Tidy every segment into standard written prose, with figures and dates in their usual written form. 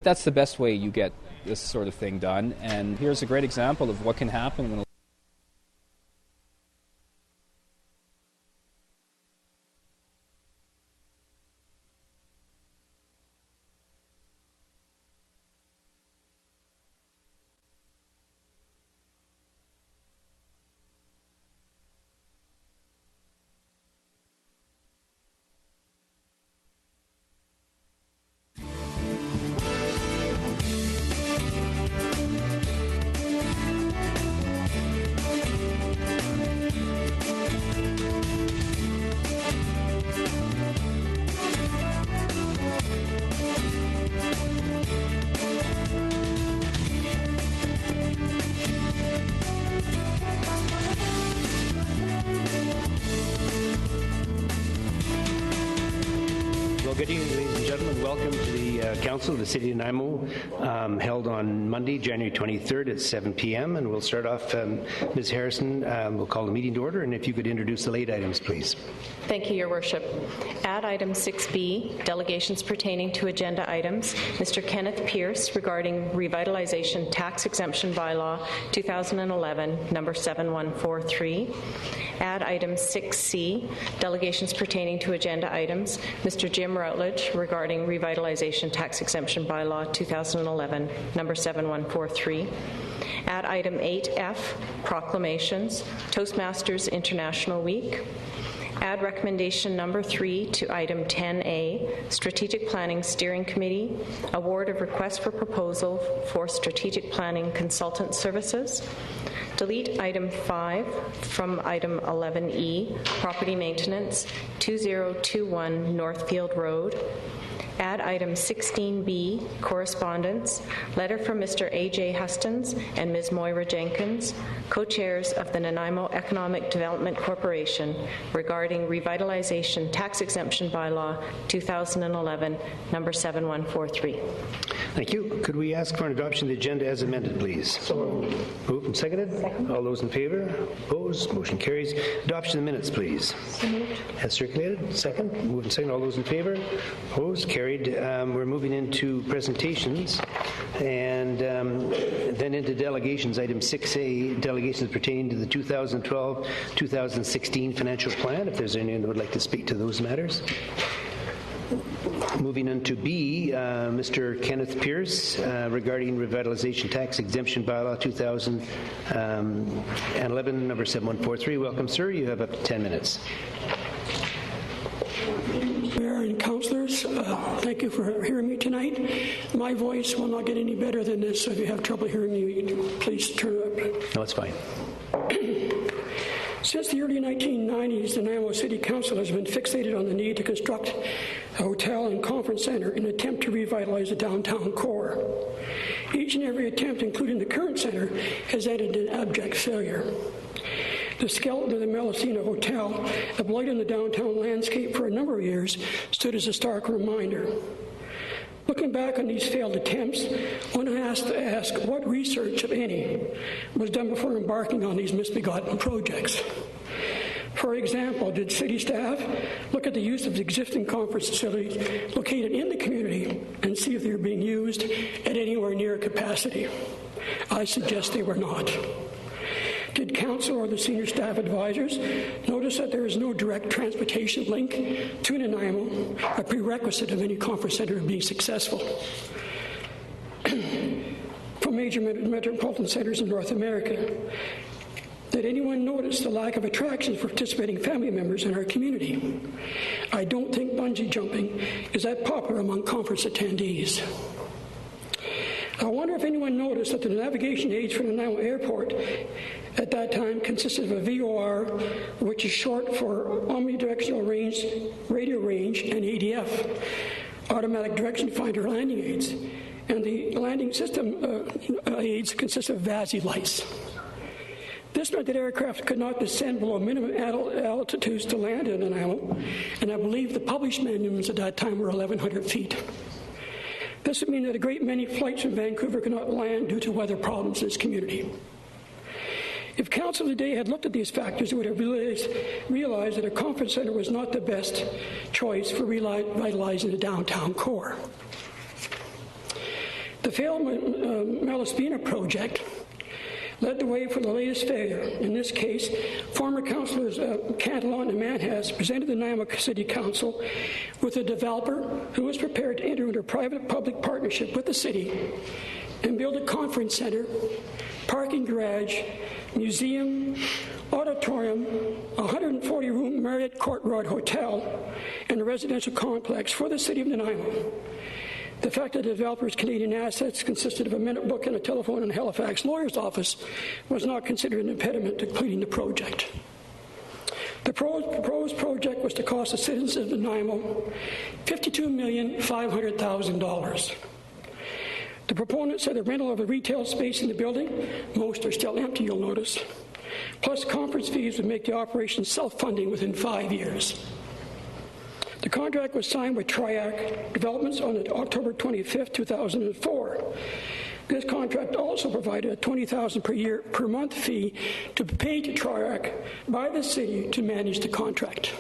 That's the best way you get this sort of thing done, and here's a great example of what can happen when Well, good evening, ladies and gentlemen. Welcome to the Council of the City of Nanaimo, held on Monday, January 23rd at 7 p.m. And we'll start off, Ms. Harrison, we'll call the meeting to order, and if you could introduce the late items, please. Thank you, Your Worship. Add item 6B, delegations pertaining to agenda items. Mr. Kenneth Pierce regarding Revitalization Tax Exemption Bylaw 2011, number 7143. Add item 6C, delegations pertaining to agenda items. Mr. Jim Routledge regarding Revitalization Tax Exemption Bylaw 2011, number 7143. Add item 8F, proclamations, Toastmasters International Week. Add recommendation number 3 to item 10A, Strategic Planning Steering Committee, award of request for proposal for strategic planning consultant services. Delete item 5 from item 11E, property maintenance, 2021 Northfield Road. Add item 16B, correspondence, letter from Mr. A.J. Hustins and Ms. Moira Jenkins, co-chairs of the Nanaimo Economic Development Corporation, regarding Revitalization Tax Exemption Bylaw 2011, number 7143. Thank you. Could we ask for an adoption of the agenda as amended, please? So moved and seconded. Second. All those in favour? Opposed? Motion carries. Adoption of the minutes, please. So moved. As circulated. Second. Moved and seconded. All those in favour? Opposed? Carried. We're moving into presentations and then into delegations. Item 6A, delegations pertaining to the 2012-2016 financial plan. If there's anyone who would like to speak to those matters. Moving into B, Mr. Kenneth Pierce regarding Revitalization Tax Exemption Bylaw 2011, number 7143. Welcome, sir. You have up to 10 minutes. Mayor and councillors, thank you for hearing me tonight. My voice will not get any better than this, so if you have trouble hearing me, please turn it up. No, it's fine. Since the early 1990s, the Nanaimo City Council has been fixated on the need to construct a hotel and conference centre in an attempt to revitalize the downtown core. Each and every attempt, including the current centre, has ended in abject failure. The skeleton of the Melusina Hotel, a blight on the downtown landscape for a number of years, stood as a stark reminder. Looking back on these failed attempts, one has to ask what research, if any, was done before embarking on these misbegotten projects. For example, did city staff look at the use of existing conference facilities located in the community and see if they were being used at anywhere near capacity? I suggest they were not. Did council or the senior staff advisors notice that there is no direct transportation link to Nanaimo, a prerequisite of any conference centre being successful? From major metropolitan centres in North America, did anyone notice the lack of attractions for participating family members in our community? I don't think bungee jumping is that popular among conference attendees. I wonder if anyone noticed that the navigation aids for Nanaimo Airport at that time consisted of a VOR, which is short for Omnidirectional Range, Radio Range, and ADF, Automatic Direction Finder landing aids. And the landing system aids consist of VASI lights. This meant that aircraft could not descend below minimum altitudes to land in Nanaimo, and I believe the published minimums at that time were 1,100 feet. This would mean that a great many flights from Vancouver could not land due to weather problems in this community. If Council today had looked at these factors, it would have realized that a conference centre was not the best choice for revitalizing the downtown core. The failed Malaspina project led the way for the latest failure. In this case, former councillors Cantillon and Manhas presented the Nanaimo City Council with a developer who was prepared to enter into a private-public partnership with the city and build a conference center, parking garage, museum, auditorium, a 140-room Marriott Courtyard Hotel, and a residential complex for the city of Nanaimo. The fact that the developer's Canadian assets consisted of a minute book and a telephone in a Halifax lawyer's office was not considered an impediment to completing the project. The proposed project was to cost the citizens of Nanaimo $52,500,000. The proponents said the rental of the retail space in the building, most are still empty, you'll notice, plus conference fees would make the operation self-funding within 5 years. The contract was signed with Triac Developments on October 25, 2004. This contract also provided a $20,000 per month fee to be paid to Triac by the city to manage the contract.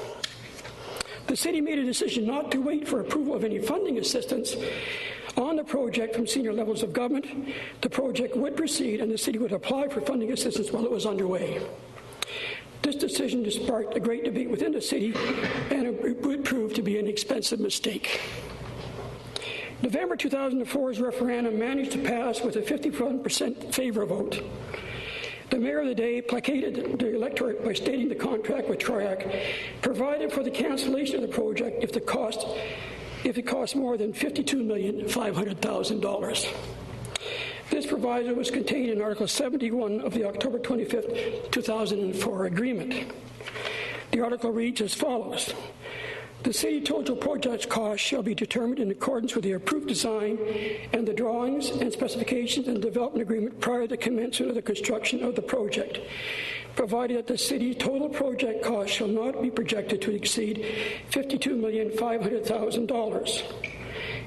The city made a decision not to wait for approval of any funding assistance on the project from senior levels of government. The project would proceed and the city would apply for funding assistance while it was underway. This decision sparked a great debate within the city, and it would prove to be an expensive mistake. November 2004's referendum managed to pass with a 51% favor vote. The mayor of the day placated the electorate by stating the contract with Triac provided for the cancellation of the project if it cost more than $52,500,000. This proviso was contained in Article 71 of the October 25, 2004 agreement. The article reads as follows. The city total project cost shall be determined in accordance with the approved design and the drawings and specifications and development agreement prior to the commencement of the construction of the project, provided that the city total project cost shall not be projected to exceed $52,500,000.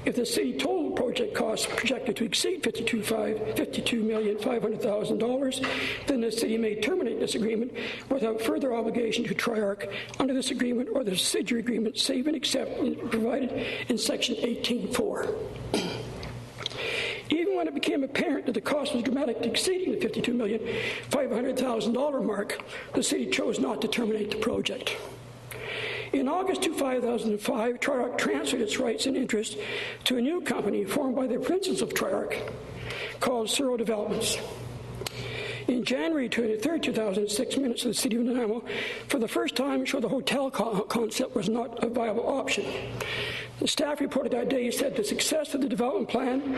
If the city total project costs projected to exceed $52,500,000, then the city may terminate this agreement without further obligation to Triarch under this agreement or the subsidiary agreement, save and except provided in Section 18.4. Even when it became apparent that the cost was dramatically exceeding the $52,500,000 mark, the city chose not to terminate the project. In August 2005, Triarch transferred its rights and interests to a new company formed by the principals of Triarch called Suro Developments. In January 23, 2006, minutes of the City of Nanaimo, for the first time, showed the hotel concept was not a viable option. The staff reported that day said the success of the development plan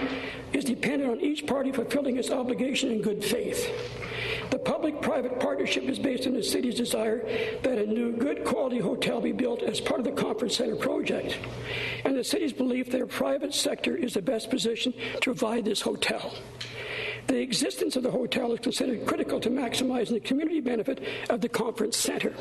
is dependent on each party fulfilling its obligation in good faith. The public-private partnership is based on the city's desire that a new, good-quality hotel be built as part of the conference center project, and the city's belief that a private sector is the best position to provide this hotel. The existence of the hotel is considered critical to maximizing the community benefit of the conference center.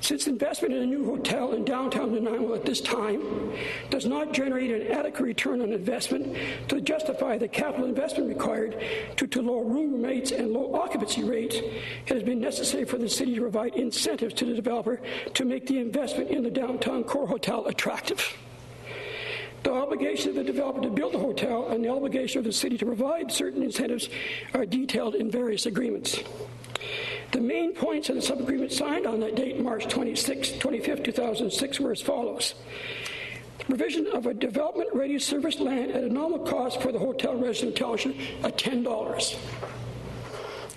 Since investment in a new hotel in downtown Nanaimo at this time does not generate an adequate return on investment to justify the capital investment required to low room rates and low occupancy rates, it has been necessary for the city to provide incentives to the developer to make the investment in the downtown core hotel attractive. The obligation of the developer to build the hotel and the obligation of the city to provide certain incentives are detailed in various agreements. The main points of the sub-agreement signed on that date, March 25, 2006, were as follows. The provision of a development-ready service land at a nominal cost for the hotel resident township at $10.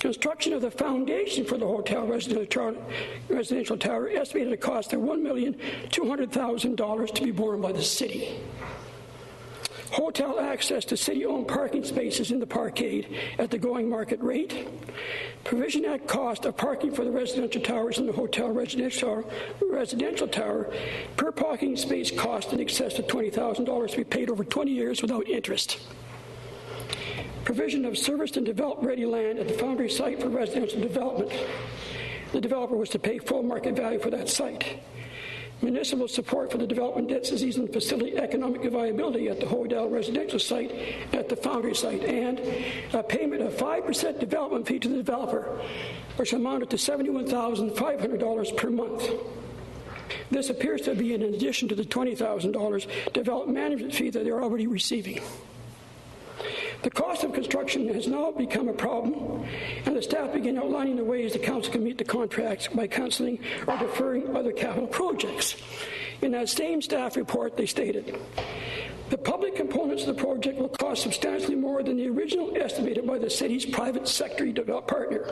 Construction of the foundation for the hotel residential tower estimated a cost of $1,200,000 to be borne by the city. Hotel access to city-owned parking spaces in the parkade at the going market rate. Provision at cost of parking for the residential towers in the hotel residential tower per parking space cost in excess of $20,000 to be paid over 20 years without interest. Provision of serviced and developed-ready land at the foundry site for residential development. The developer was to pay full market value for that site. Municipal support for the development densities and facility economic viability at the hotel residential site at the foundry site, and a payment of 5% development fee to the developer, which amounted to $71,500 per month. This appears to be in addition to the $20,000 development management fee that they're already receiving. The cost of construction has now become a problem, and the staff began outlining the ways the council can meet the contracts by cancelling or deferring other capital projects. In that same staff report, they stated, the public components of the project will cost substantially more than the original estimated by the city's private sector partner.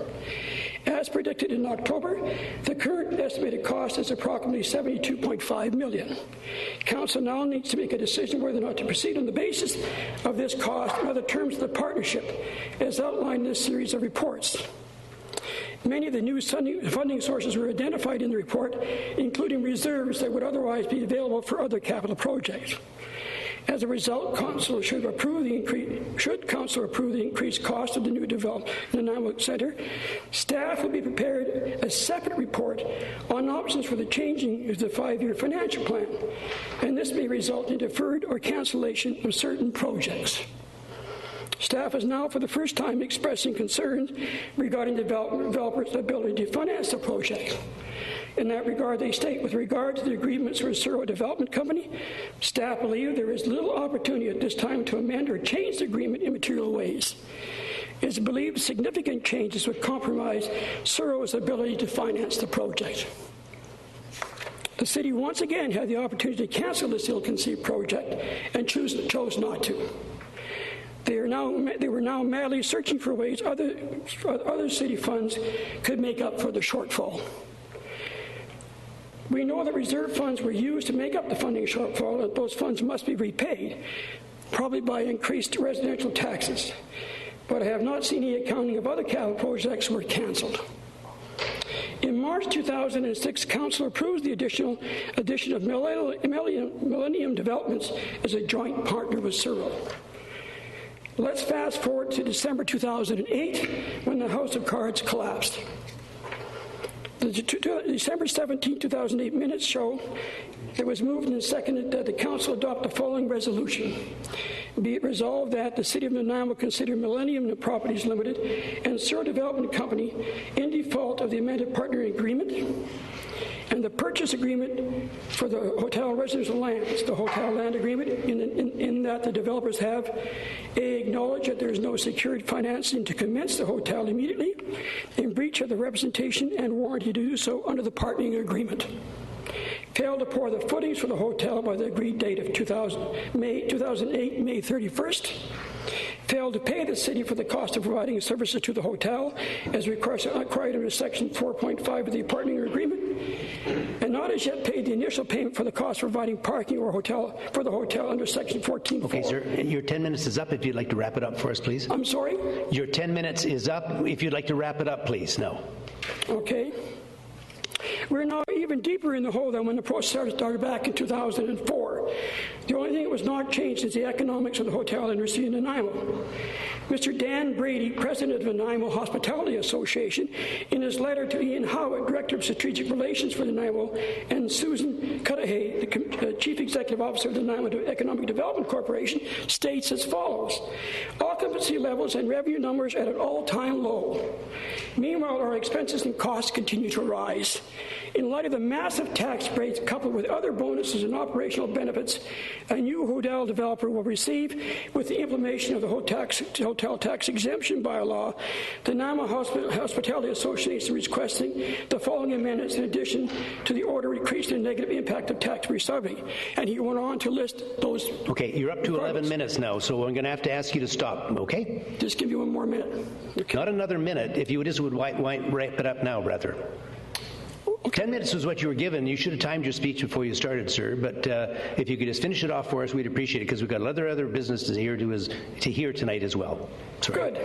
As predicted in October, the current estimated cost is approximately $72.5 million. Council now needs to make a decision whether or not to proceed on the basis of this cost and other terms of the partnership, as outlined in this series of reports. Many of the new funding sources were identified in the report, including reserves that would otherwise be available for other capital projects. As a result, Council should approve the increased cost of the new development in the Nanaimo Centre, staff will be prepared a separate report on options for the changing of the 5-year financial plan, and this may result in deferred or cancellation of certain projects. Staff is now, for the first time, expressing concerns regarding developers' ability to finance the project. In that regard, they state, with regard to the agreements with Searle Development Company, staff believe there is little opportunity at this time to amend or change the agreement in material ways. It is believed significant changes would compromise Searle's ability to finance the project. The city once again had the opportunity to cancel this ill-conceived project and chose not to. They were now madly searching for ways other city funds could make up for the shortfall. We know that reserve funds were used to make up the funding shortfall, and those funds must be repaid, probably by increased residential taxes. But I have not seen any accounting of other capital projects were cancelled. In March 2006, Council approved the addition of Millennium Developments as a joint partner with Searle. Let's fast forward to December 2008, when the House of Cards collapsed. The December 17, 2008 minutes show it was moved and seconded that the Council adopt the following resolution. Be it resolved that the City of Nanaimo consider Millennium Properties Limited and Searle Development Company in default of the amended partnering agreement and the purchase agreement for the hotel residential lands, the hotel land agreement, in that the developers have acknowledged that there is no secured financing to commence the hotel immediately, in breach of the representation and warranty to do so under the partnering agreement. Failed to pour the footings for the hotel by the agreed date of 2008, May 31st. Failed to pay the city for the cost of providing services to the hotel as required under Section 4.5 of the partnering agreement, and not as yet paid the initial payment for the cost of providing parking or for the hotel under Section 14.4. Okay, sir, your 10 minutes is up. If you'd like to wrap it up for us, please. I'm sorry? Your 10 minutes is up. If you'd like to wrap it up, please. No. Okay. We're now even deeper in the hole than when the process started back in 2004. The only thing that was not changed is the economics of the hotel industry in Nanaimo. Mr. Dan Brady, president of the Nanaimo Hospitality Association, in his letter to Ian Howitt, director of strategic relations for Nanaimo, and Susan Cudahy, the chief executive officer of the Nanaimo Economic Development Corporation, states as follows: occupancy levels and revenue numbers at an all-time low. Meanwhile, our expenses and costs continue to rise. In light of the massive tax breaks coupled with other bonuses and operational benefits a new hotel developer will receive with the implementation of the hotel tax exemption bylaw, the Nanaimo Hospitality Association is requesting the following amendments in addition to the order increasing the negative impact of tax resubbing. And he went on to list those. Okay, you're up to 11 minutes now, so I'm going to have to ask you to stop, okay? Just give you one more minute. Okay. Not another minute. If you just would wrap it up now, brother. 10 minutes was what you were given. You should have timed your speech before you started, sir. But if you could just finish it off for us, we'd appreciate it, because we've got other business to hear tonight as well. Sorry. Good.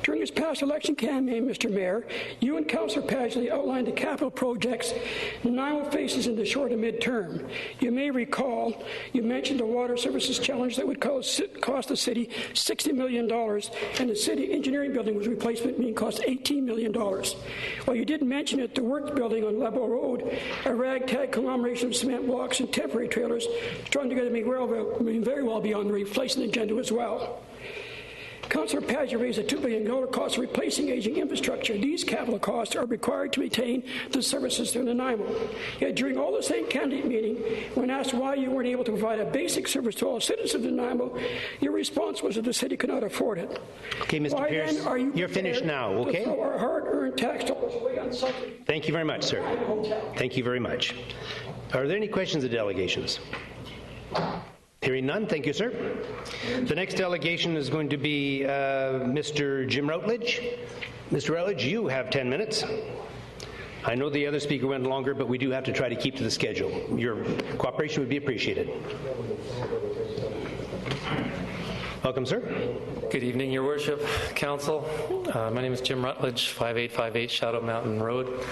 During this past election campaign, Mr. Mayor, you and Councillor Padgley outlined the capital projects Nanaimo faces in the short and mid-term. You may recall you mentioned a water services challenge that would cost the city $60 million, and the city engineering building was replacement, meaning cost $18 million. While you didn't mention it, the work building on Level Road, a ragtag conglomeration of cement blocks and temporary trailers strung together may very well be on the replacement agenda as well. Councillor Paz, you raised a $2 billion cost of replacing aging infrastructure. These capital costs are required to maintain the services through Nanaimo. Yet during all the St. Candidate meeting, when asked why you weren't able to provide a basic service to all citizens of Nanaimo, your response was that the city could not afford it. Okay, Mr. Why Pierce, then are you you're finished now, okay? To throw our hard-earned tax dollars away on something? Thank you very much, sir. Thank you very much. Are there any questions of delegations? Hearing none, thank you, sir. The next delegation is going to be Mr. Jim Routledge. Mr. Routledge, you have 10 minutes. I know the other speaker went longer, but we do have to try to keep to the schedule. Your cooperation would be appreciated. Welcome, sir. Good evening, Your Worship, Council. My name is Jim Routledge, 5858 Shadow Mountain Road.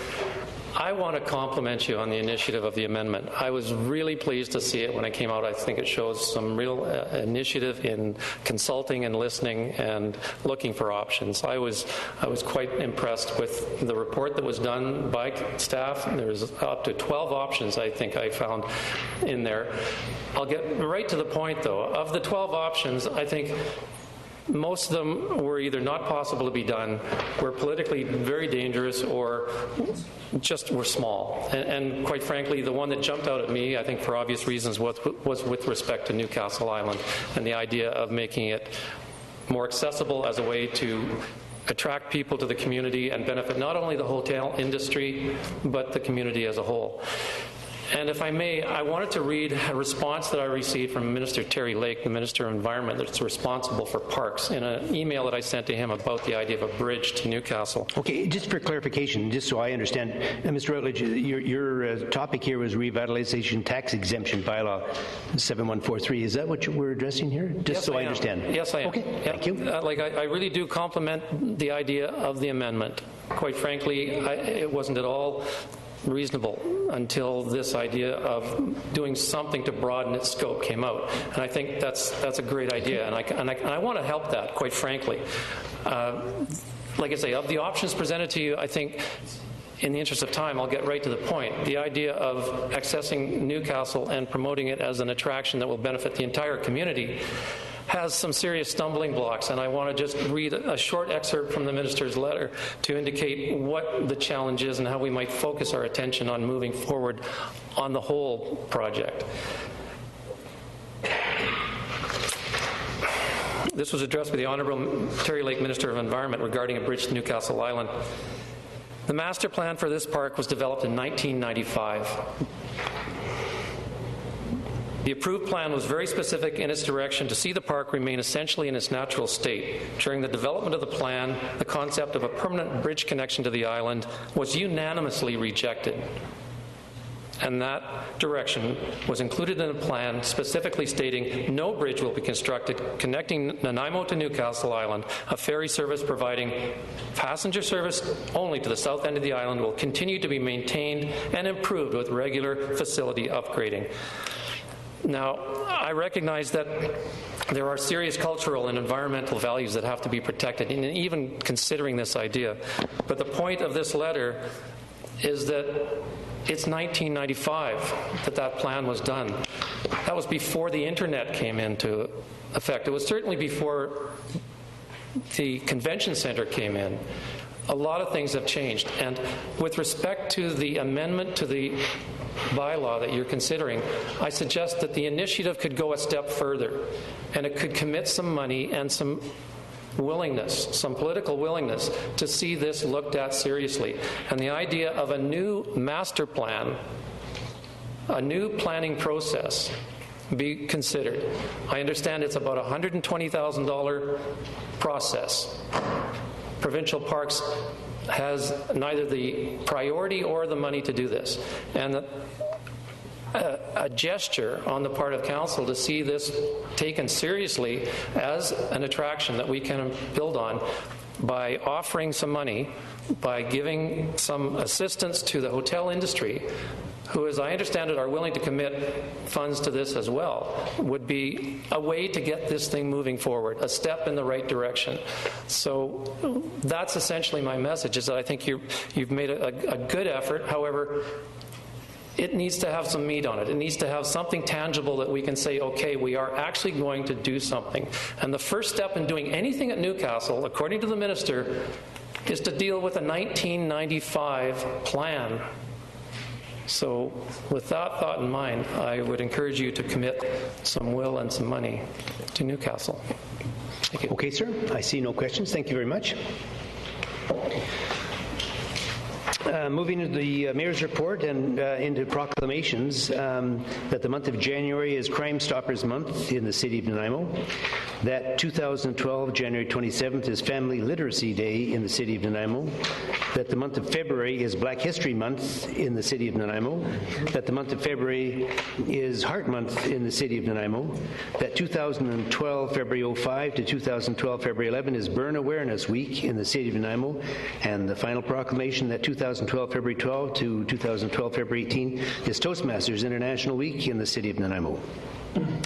I want to compliment you on the initiative of the amendment. I was really pleased to see it when it came out. I think it shows some real initiative in consulting and listening and looking for options. I was quite impressed with the report that was done by staff. There was up to 12 options I think I found in there. I'll get right to the point, though. Of the 12 options, I think most of them were either not possible to be done, were politically very dangerous, or just were small. And quite frankly, the one that jumped out at me, I think for obvious reasons, was with respect to Newcastle Island and the idea of making it more accessible as a way to attract people to the community and benefit not only the hotel industry, but the community as a whole. And if I may, I wanted to read a response that I received from Minister Terry Lake, the Minister of Environment that's responsible for parks, in an email that I sent to him about the idea of a bridge to Newcastle. Okay, just for clarification, just so I understand, Mr. Routledge, your topic here was revitalization tax exemption bylaw 7143. Is that what we're addressing here? Just yes, so I understand. Yes, I am. Okay, thank you. I really do compliment the idea of the amendment. Quite frankly, it wasn't at all reasonable until this idea of doing something to broaden its scope came out, and I think that's a great idea, and I want to help that, quite frankly. Like I say, of the options presented to you, I think, in the interest of time, I'll get right to the point. The idea of accessing Newcastle and promoting it as an attraction that will benefit the entire community has some serious stumbling blocks, and I want to just read a short excerpt from the minister's letter to indicate what the challenge is and how we might focus our attention on moving forward on the whole project. This was addressed by the Honourable Terry Lake, Minister of Environment, regarding a bridge to Newcastle Island. The master plan for this park was developed in 1995. The approved plan was very specific in its direction to see the park remain essentially in its natural state. During the development of the plan, the concept of a permanent bridge connection to the island was unanimously rejected. And that direction was included in the plan, specifically stating no bridge will be constructed connecting Nanaimo to Newcastle Island. A ferry service providing passenger service only to the south end of the island will continue to be maintained and improved with regular facility upgrading. Now, I recognize that there are serious cultural and environmental values that have to be protected, in even considering this idea. But the point of this letter is that it's 1995 that plan was done. That was before the internet came into effect. It was certainly before the convention center came in. A lot of things have changed. And with respect to the amendment to the bylaw that you're considering, I suggest that the initiative could go a step further, and it could commit some money and some willingness, some political willingness, to see this looked at seriously. And the idea of a new master plan, a new planning process, be considered. I understand it's about a $120,000 process. Provincial Parks has neither the priority or the money to do this. And a gesture on the part of Council to see this taken seriously as an attraction that we can build on by offering some money, by giving some assistance to the hotel industry, who, as I understand it, are willing to commit funds to this as well, would be a way to get this thing moving forward, a step in the right direction. So that's essentially my message, is that I think you've made a good effort. However, it needs to have some meat on it. It needs to have something tangible that we can say, okay, we are actually going to do something. And the first step in doing anything at Newcastle, according to the minister, is to deal with a 1995 plan. So with that thought in mind, I would encourage you to commit some will and some money to Newcastle. Thank you. Okay, sir. I see no questions. Thank you very much. Moving to the Mayor's report and into proclamations, that the month of January is Crime Stoppers Month in the City of Nanaimo, that 2012, January 27th, is Family Literacy Day in the City of Nanaimo, that the month of February is Black History Month in the City of Nanaimo, that the month of February is Heart Month in the City of Nanaimo, that 2012, February 05 to 2012, February 11 is Burn Awareness Week in the City of Nanaimo, and the final proclamation that 2012, February 12 to 2012, February 18 is Toastmasters International Week in the City of Nanaimo.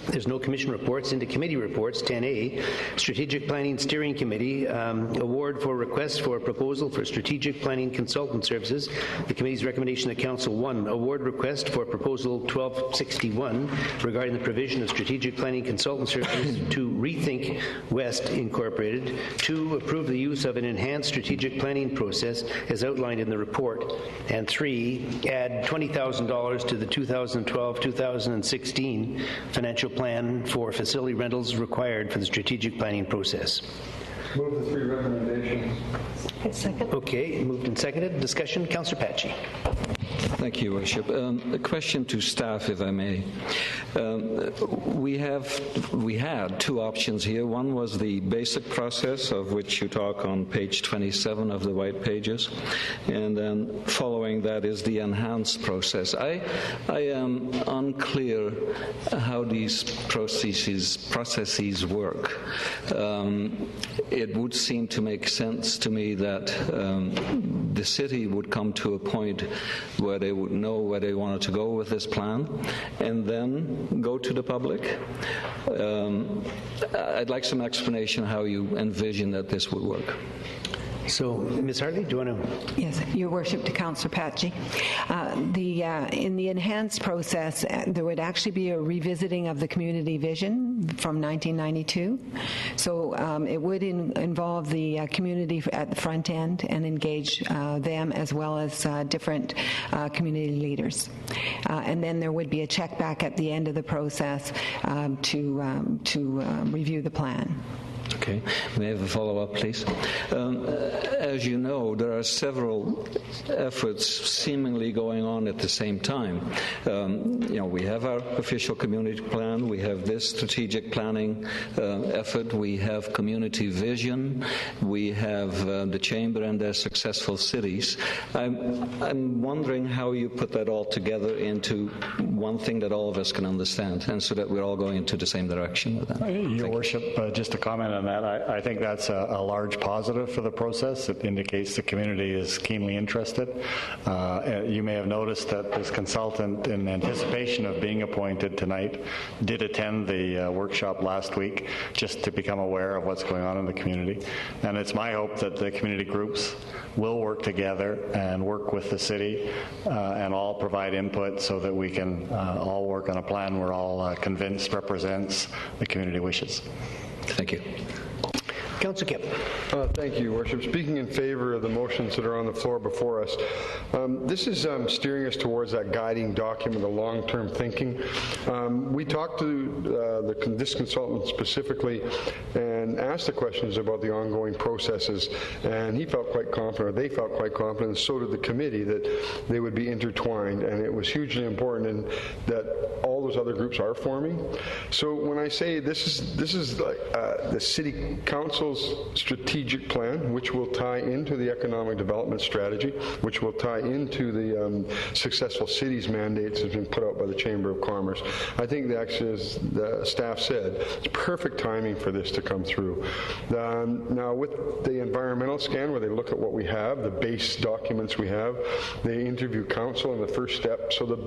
There's no commission reports. Into committee reports. 10A, Strategic Planning Steering Committee, award for request for a proposal for strategic planning consultant services. The committee's recommendation to Council: 1, award request for proposal 1261 regarding the provision of strategic planning consultant services to Rethink West Incorporated. 2, approve the use of an enhanced strategic planning process as outlined in the report. And 3, add $20,000 to the 2012-2016 financial plan for facility rentals required for the strategic planning process. Move the 3 recommendations. Second. Okay, moved and seconded. Discussion. Councillor Patchy. Thank you, Worship. A question to staff, if I may. We had 2 options here. One was the basic process, of which you talk on page 27 of the white pages, and then following that is the enhanced process. I am unclear how these processes work. It would seem to make sense to me that the city would come to a point where they would know where they wanted to go with this plan and then go to the public. I'd like some explanation how you envision that this would work. So, Ms. Hartley, do you want to? Yes, Your Worship, to Councillor Patchy. In the enhanced process, there would actually be a revisiting of the community vision from 1992. So it would involve the community at the front end and engage them as well as different community leaders. And then there would be a check back at the end of the process to review the plan. Okay. May I have a follow-up, please? As you know, there are several efforts seemingly going on at the same time. We have our official community plan. We have this strategic planning effort. We have community vision. We have the Chamber and their successful cities. I'm wondering how you put that all together into one thing that all of us can understand, and so that we're all going into the same direction with that. Your Worship, just to comment on that, I think that's a large positive for the process. It indicates the community is keenly interested. You may have noticed that this consultant, in anticipation of being appointed tonight, did attend the workshop last week just to become aware of what's going on in the community. And it's my hope that the community groups will work together and work with the city and all provide input so that we can all work on a plan we're all convinced represents the community wishes. Thank you. Councillor Kipp. Thank you, Your Worship. Speaking in favor of the motions that are on the floor before us, this is steering us towards that guiding document, the long-term thinking. We talked to this consultant specifically and asked the questions about the ongoing processes, and he felt quite confident, or they felt quite confident, and so did the committee, that they would be intertwined, and it was hugely important and that all those other groups are forming. So when I say this is like the City Council's strategic plan, which will tie into the economic development strategy, which will tie into the successful cities mandates that have been put out by the Chamber of Commerce. I think that actually, as the staff said, it's perfect timing for this to come through. Now with the environmental scan, where they look at what we have, the base documents we have, they interview council in the first step. So the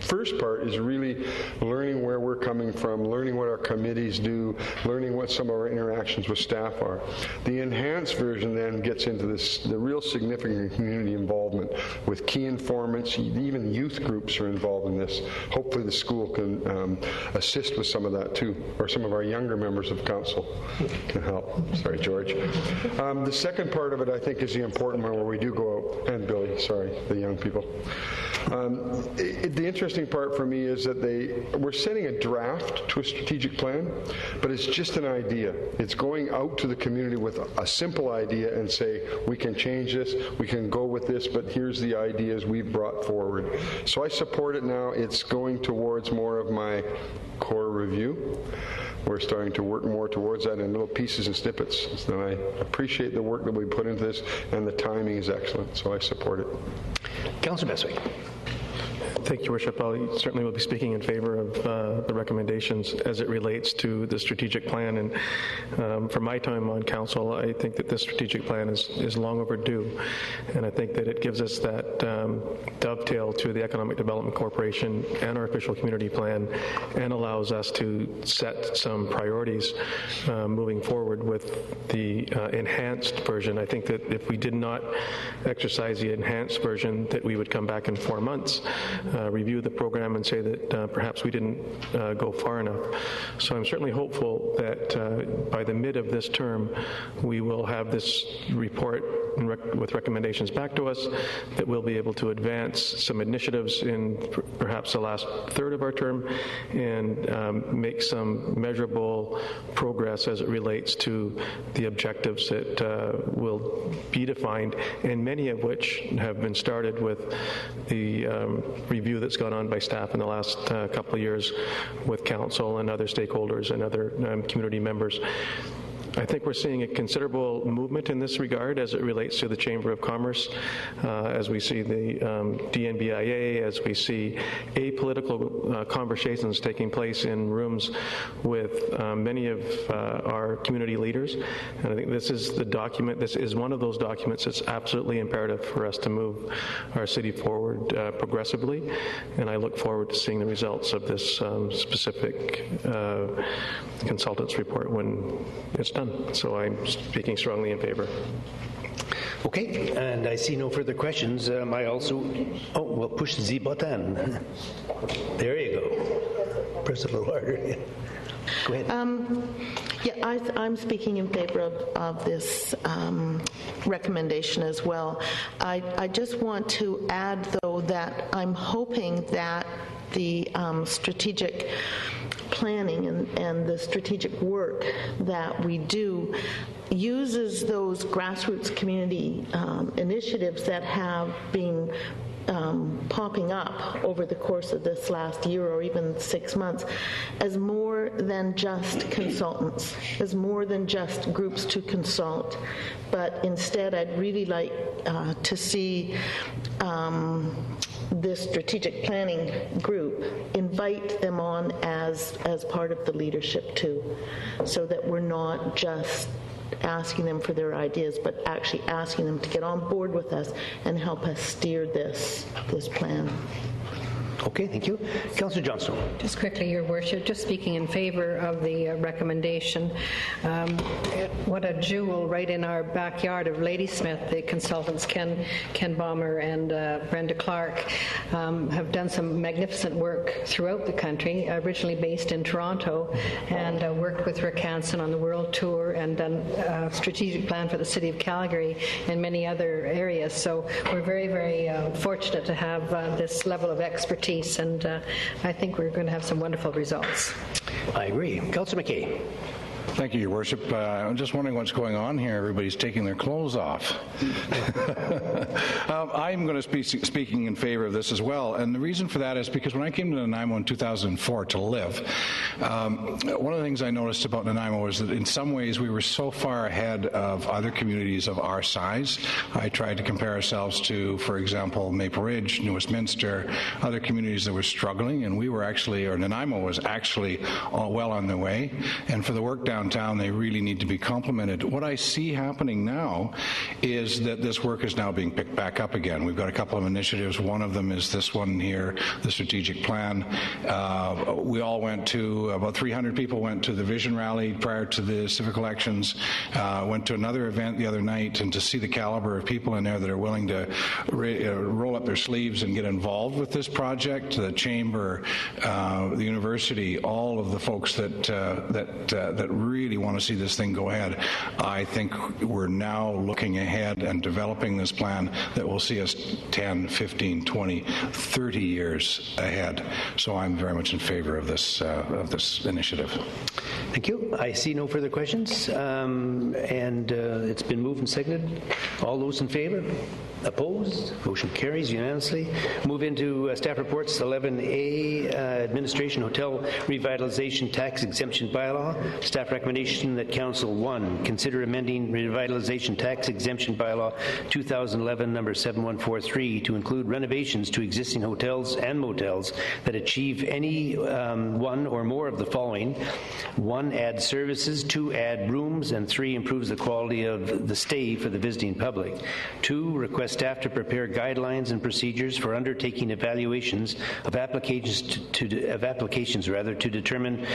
first part is really learning where we're coming from, learning what our committees do, learning what some of our interactions with staff are. The enhanced version then gets into the real significant community involvement with key informants. Even youth groups are involved in this. Hopefully the school can assist with some of that too, or some of our younger members of council can help. Sorry, George. The second part of it, I think, is the important one where we do go out, and Billy, sorry, the young people. The interesting part for me is that we're setting a draft to a strategic plan, but it's just an idea. It's going out to the community with a simple idea and say, we can change this, we can go with this, but here's the ideas we've brought forward. So I support it now. It's going towards more of my core review. We're starting to work more towards that in little pieces and snippets. And I appreciate the work that we put into this, and the timing is excellent, so I support it. Councillor Bestwick. Thank you, Worship. I certainly will be speaking in favor of the recommendations as it relates to the strategic plan. And from my time on council, I think that this strategic plan is long overdue. And I think that it gives us that dovetail to the Economic Development Corporation and our official community plan, and allows us to set some priorities moving forward with the enhanced version. I think that if we did not exercise the enhanced version, that we would come back in 4 months, review the program and say that perhaps we didn't go far enough. So I'm certainly hopeful that by the mid of this term, we will have this report with recommendations back to us, that we'll be able to advance some initiatives in perhaps the last third of our term, and make some measurable progress as it relates to the objectives that will be defined, and many of which have been started with the review that's gone on by staff in the last couple of years with council and other stakeholders and other community members. I think we're seeing a considerable movement in this regard as it relates to the Chamber of Commerce, as we see the DNBIA, as we see apolitical conversations taking place in rooms with many of our community leaders. And I think this is the document, this is one of those documents that's absolutely imperative for us to move our city forward progressively. And I look forward to seeing the results of this specific consultant's report when it's done. So I'm speaking strongly in favor. Okay, and I see no further questions. I also, we'll push the button. There you go. Press a little harder. Go ahead. Yeah, I'm speaking in favor of this recommendation as well. I just want to add, though, that I'm hoping that the strategic planning and the strategic work that we do uses those grassroots community initiatives that have been popping up over the course of this last year or even 6 months as more than just consultants, as more than just groups to consult. But instead, I'd really like to see this strategic planning group invite them on as part of the leadership too, so that we're not just asking them for their ideas, but actually asking them to get on board with us and help us steer this plan. Okay, thank you. Councillor Johnstone. Just quickly, Your Worship, just speaking in favor of the recommendation. What a jewel right in our backyard of Ladysmith. The consultants Ken Baumer and Brenda Clark have done some magnificent work throughout the country, originally based in Toronto, and worked with Rick Hansen on the World Tour and done a strategic plan for the City of Calgary and many other areas. So we're very, very fortunate to have this level of expertise, and I think we're going to have some wonderful results. I agree. Councillor McKay. Thank you, Your Worship. I'm just wondering what's going on here. Everybody's taking their clothes off. I'm going to be speaking in favor of this as well, and the reason for that is because when I came to Nanaimo in 2004 to live, one of the things I noticed about Nanaimo was that in some ways we were so far ahead of other communities of our size. I tried to compare ourselves to, for example, Maple Ridge, New Westminster, other communities that were struggling, and we were actually, or Nanaimo was actually well on the way. And for the work down downtown. They really need to be complemented. What I see happening now is that this work is now being picked back up again. We've got a couple of initiatives. One of them is this one here, the strategic plan. We all went to, about 300 people went to the Vision Rally prior to the civic elections, went to another event the other night, and to see the caliber of people in there that are willing to roll up their sleeves and get involved with this project, the Chamber, the university, all of the folks that really want to see this thing go ahead. I think we're now looking ahead and developing this plan that will see us 10, 15, 20, 30 years ahead. So I'm very much in favor of this initiative. Thank you. I see no further questions, and it's been moved and seconded. All those in favor? Opposed? Motion carries unanimously. Move into staff reports. 11A, Administration Hotel Revitalization Tax Exemption Bylaw. Staff recommendation that Council 1, consider amending Revitalization Tax Exemption Bylaw 2011 number 7143 to include renovations to existing hotels and motels that achieve any one or more of the following. 1, add services. 2, add rooms. And 3, improves the quality of the stay for the visiting public. 2, request staff to prepare guidelines and procedures for undertaking evaluations of applications to determine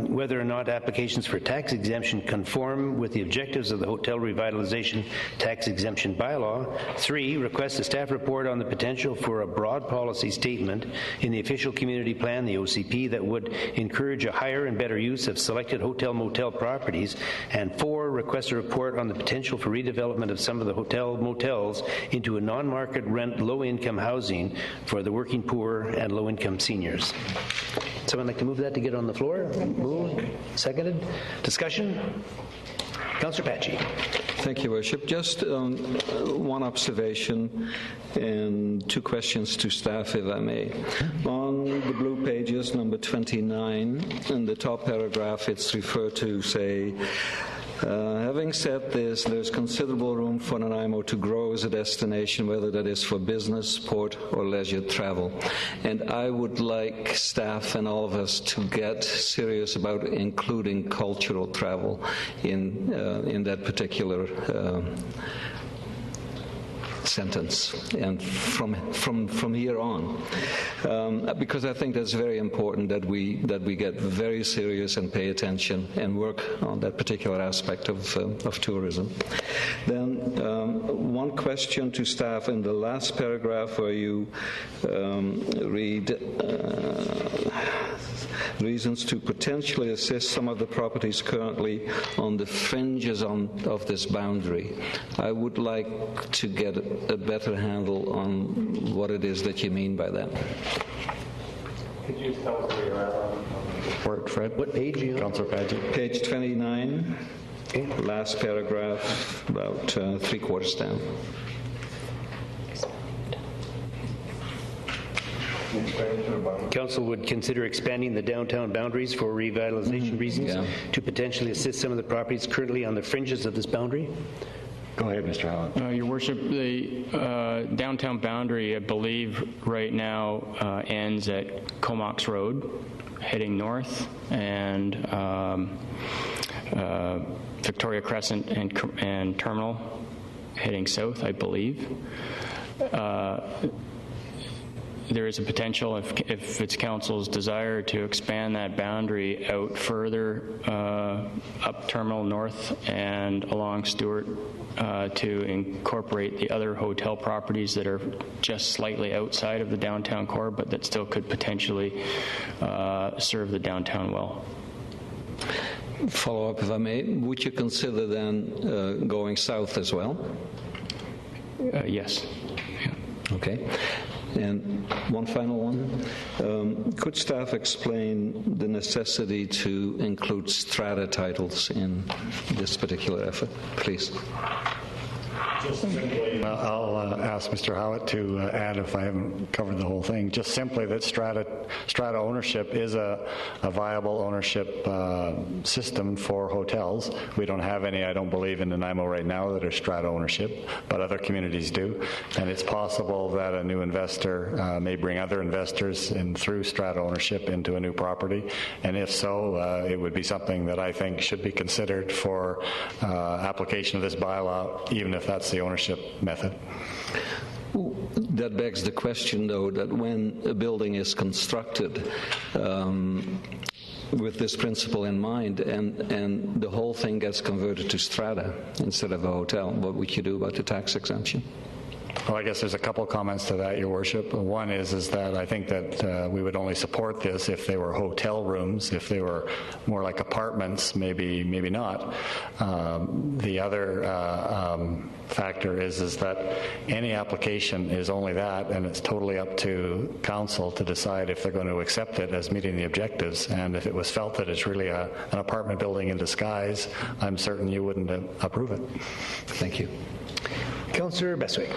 whether or not applications for tax exemption conform with the objectives of the Hotel Revitalization Tax Exemption Bylaw. 3, request a staff report on the potential for a broad policy statement in the official community plan, the OCP, that would encourage a higher and better use of selected hotel-motel properties. And 4, request a report on the potential for redevelopment of some of the hotel-motels into a non-market rent low-income housing for the working poor and low-income seniors. Someone like to move that to get on the floor? Moved. Seconded. Discussion? Councillor Patchy. Thank you, Worship. Just one observation and 2 questions to staff, if I may. On the blue pages, number 29, in the top paragraph, it's referred to, say, having said this, there's considerable room for Nanaimo to grow as a destination, whether that is for business, sport, or leisure travel. And I would like staff and all of us to get serious about including cultural travel in that particular sentence and from here on, because I think that's very important that we get very serious and pay attention and work on that particular aspect of tourism. Then one question to staff in the last paragraph where you read reasons to potentially assist some of the properties currently on the fringes of this boundary. I would like to get a better handle on what it is that you mean by that. Could you tell us where you're at? Word, Fred. What page are you on? Councillor Padgett. Page 29, okay. Last paragraph, about 3/4 down. Council would consider expanding the downtown boundaries for revitalization reasons to potentially assist some of the properties currently on the fringes of this boundary. Go ahead, Mr. Howland. Your Worship, the downtown boundary, I believe, right now ends at Comox Road, heading north, and Victoria Crescent and Terminal, heading south, I believe. There is a potential, if it's Council's desire, to expand that boundary out further up Terminal North and along Stewart to incorporate the other hotel properties that are just slightly outside of the downtown core, but that still could potentially serve the downtown well. Follow up, if I may. Would you consider then going south as well? Yes. Yeah. Okay. And one final one. Could staff explain the necessity to include strata titles in this particular effort, please? I'll ask Mr. Howitt to add if I haven't covered the whole thing. Just simply that strata ownership is a viable ownership system for hotels. We don't have any, I don't believe, in Nanaimo right now that are strata ownership, but other communities do. And it's possible that a new investor may bring other investors in through strata ownership into a new property. And if so, it would be something that I think should be considered for application of this bylaw, even if that's the ownership method. That begs the question, though, that when a building is constructed with this principle in mind and the whole thing gets converted to strata instead of a hotel, what would you do about the tax exemption? Well, I guess there's a couple comments to that, Your Worship. One is that I think that we would only support this if they were hotel rooms. If they were more like apartments, maybe not. The other factor is that any application is only that, and it's totally up to council to decide if they're going to accept it as meeting the objectives. And if it was felt that it's really an apartment building in disguise, I'm certain you wouldn't approve it. Thank you. Councillor Beswick.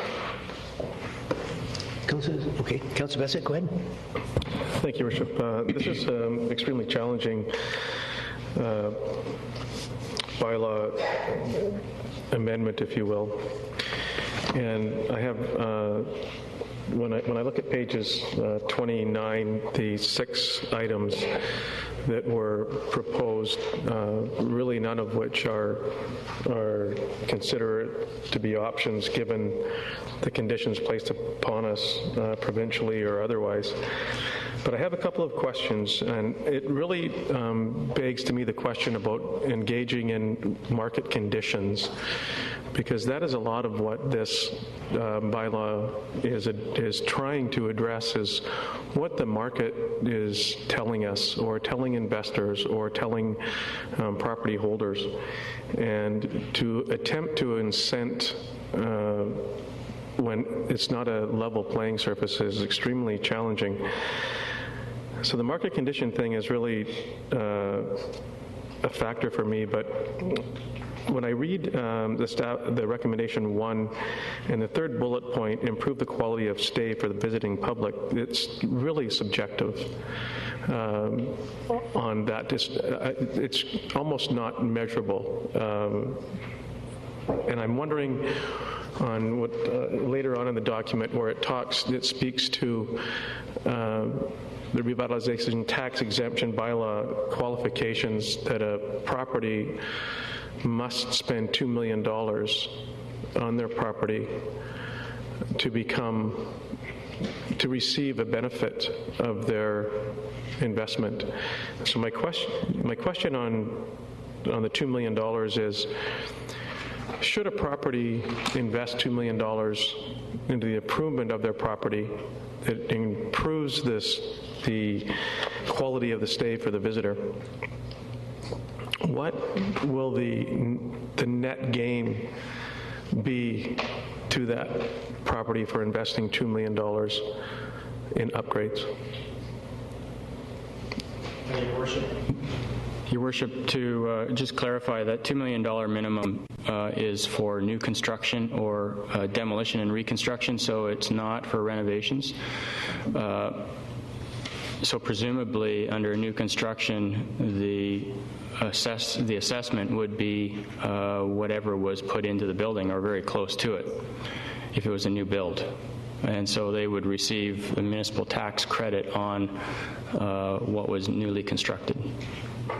Councillor Beswick, go ahead. Thank you, Worship. This is an extremely challenging bylaw amendment, if you will. And I have, when I look at pages 29, the 6 items that were proposed, really none of which are considered to be options given the conditions placed upon us provincially or otherwise. But I have a couple of questions, and it really begs to me the question about engaging in market conditions, because that is a lot of what this bylaw is trying to address, is what the market is telling us, or telling investors, or telling property holders. And to attempt to incent when it's not a level playing surface is extremely challenging. So the market condition thing is really a factor for me, but when I read the recommendation 1 and the third bullet point, improve the quality of stay for the visiting public, it's really subjective on that. It's almost not measurable. And I'm wondering on what later on in the document where it speaks to the revitalization tax exemption bylaw qualifications that a property must spend $2 million on their property to receive a benefit of their investment. So my question on the $2 million is, should a property invest $2 million into the improvement of their property that improves the quality of the stay for the visitor, what will the net gain be to that property for investing $2 million in upgrades? Your Worship, to just clarify, that $2 million minimum is for new construction or demolition and reconstruction, so it's not for renovations. So presumably, under new construction, the assessment would be whatever was put into the building or very close to it, if it was a new build. And so they would receive a municipal tax credit on what was newly constructed.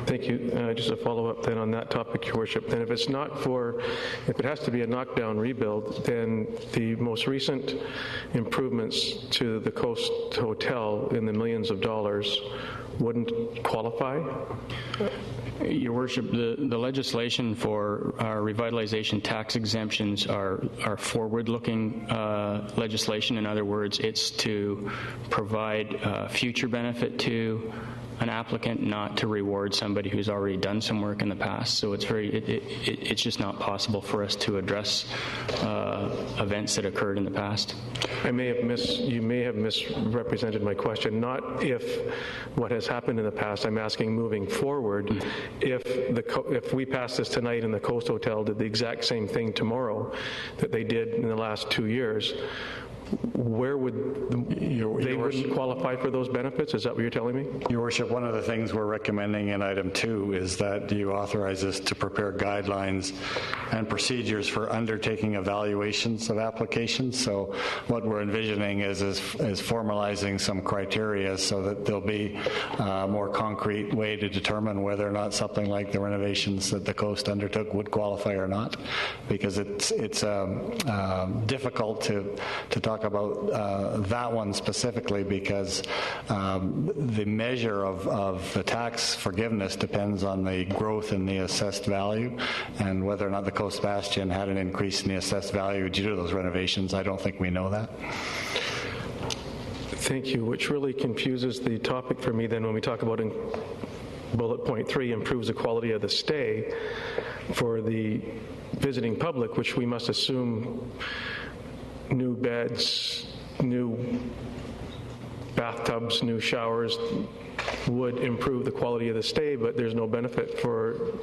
Thank you. Just a follow-up then on that topic, Your Worship. Then if it has to be a knockdown rebuild, then the most recent improvements to the Coast Hotel in the millions of dollars wouldn't qualify? Your Worship, the legislation for revitalization tax exemptions are forward-looking legislation. In other words, it's to provide future benefit to an applicant, not to reward somebody who's already done some work in the past. So it's just not possible for us to address events that occurred in the past. You may have misrepresented my question. Not if what has happened in the past. I'm asking moving forward. If we pass this tonight and the Coast Hotel did the exact same thing tomorrow that they did in the last 2 years, where would they wouldn't qualify for those benefits? Is that what you're telling me? Your Worship, one of the things we're recommending in item 2 is that you authorize us to prepare guidelines and procedures for undertaking evaluations of applications. So what we're envisioning is formalizing some criteria so that there'll be a more concrete way to determine whether or not something like the renovations that the Coast undertook would qualify or not, because it's difficult to talk about that one specifically, because the measure of the tax forgiveness depends on the growth in the assessed value, and whether or not the Coast Bastion had an increase in the assessed value due to those renovations. I don't think we know that. Thank you, which really confuses the topic for me then when we talk about in bullet point 3, improves the quality of the stay for the visiting public, which we must assume new beds, new bathtubs, new showers would improve the quality of the stay, but there's no benefit for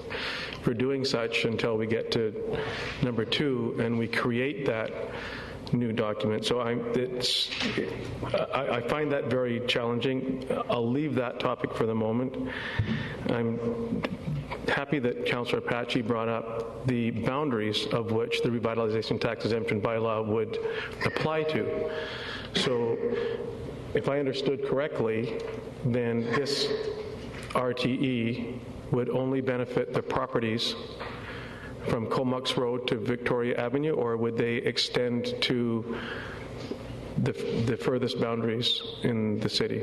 doing such until we get to number 2 and we create that new document. So I find that very challenging. I'll leave that topic for the moment. I'm happy that Councillor Apache brought up the boundaries of which the revitalization tax exemption bylaw would apply to. So if I understood correctly, then this RTE would only benefit the properties from Comox Road to Victoria Avenue, or would they extend to the furthest boundaries in the city?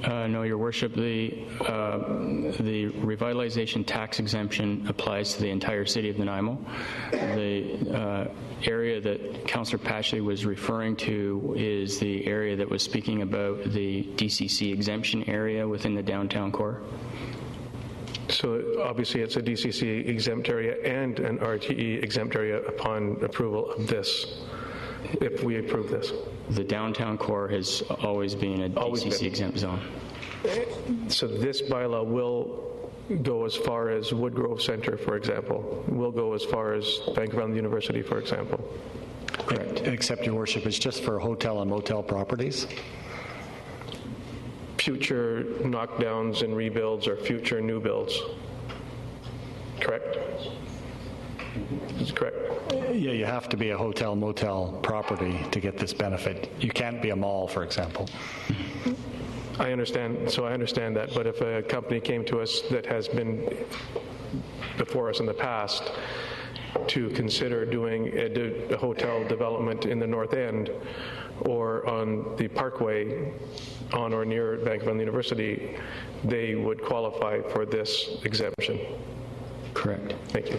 No, Your Worship. The revitalization tax exemption applies to the entire city of Nanaimo. The area that Councillor Patchley was referring to is the area that was speaking about the DCC exemption area within the downtown core. So obviously it's a DCC exempt area and an RTE exempt area upon approval of this, if we approve this. The downtown core has always been a DCC exempt zone. So this bylaw will go as far as Woodgrove Center, for example, will go as far as Bank of Island University, for example. Correct. Except, Your Worship, it's just for hotel and motel properties. Future knockdowns and rebuilds or future new builds. Correct? Is it correct? Yeah, you have to be a hotel motel property to get this benefit. You can't be a mall, for example. I understand. So I understand that. But if a company came to us that has been before us in the past to consider doing a hotel development in the North End or on the Parkway on or near Bank of Island University, they would qualify for this exemption. Correct. Thank you.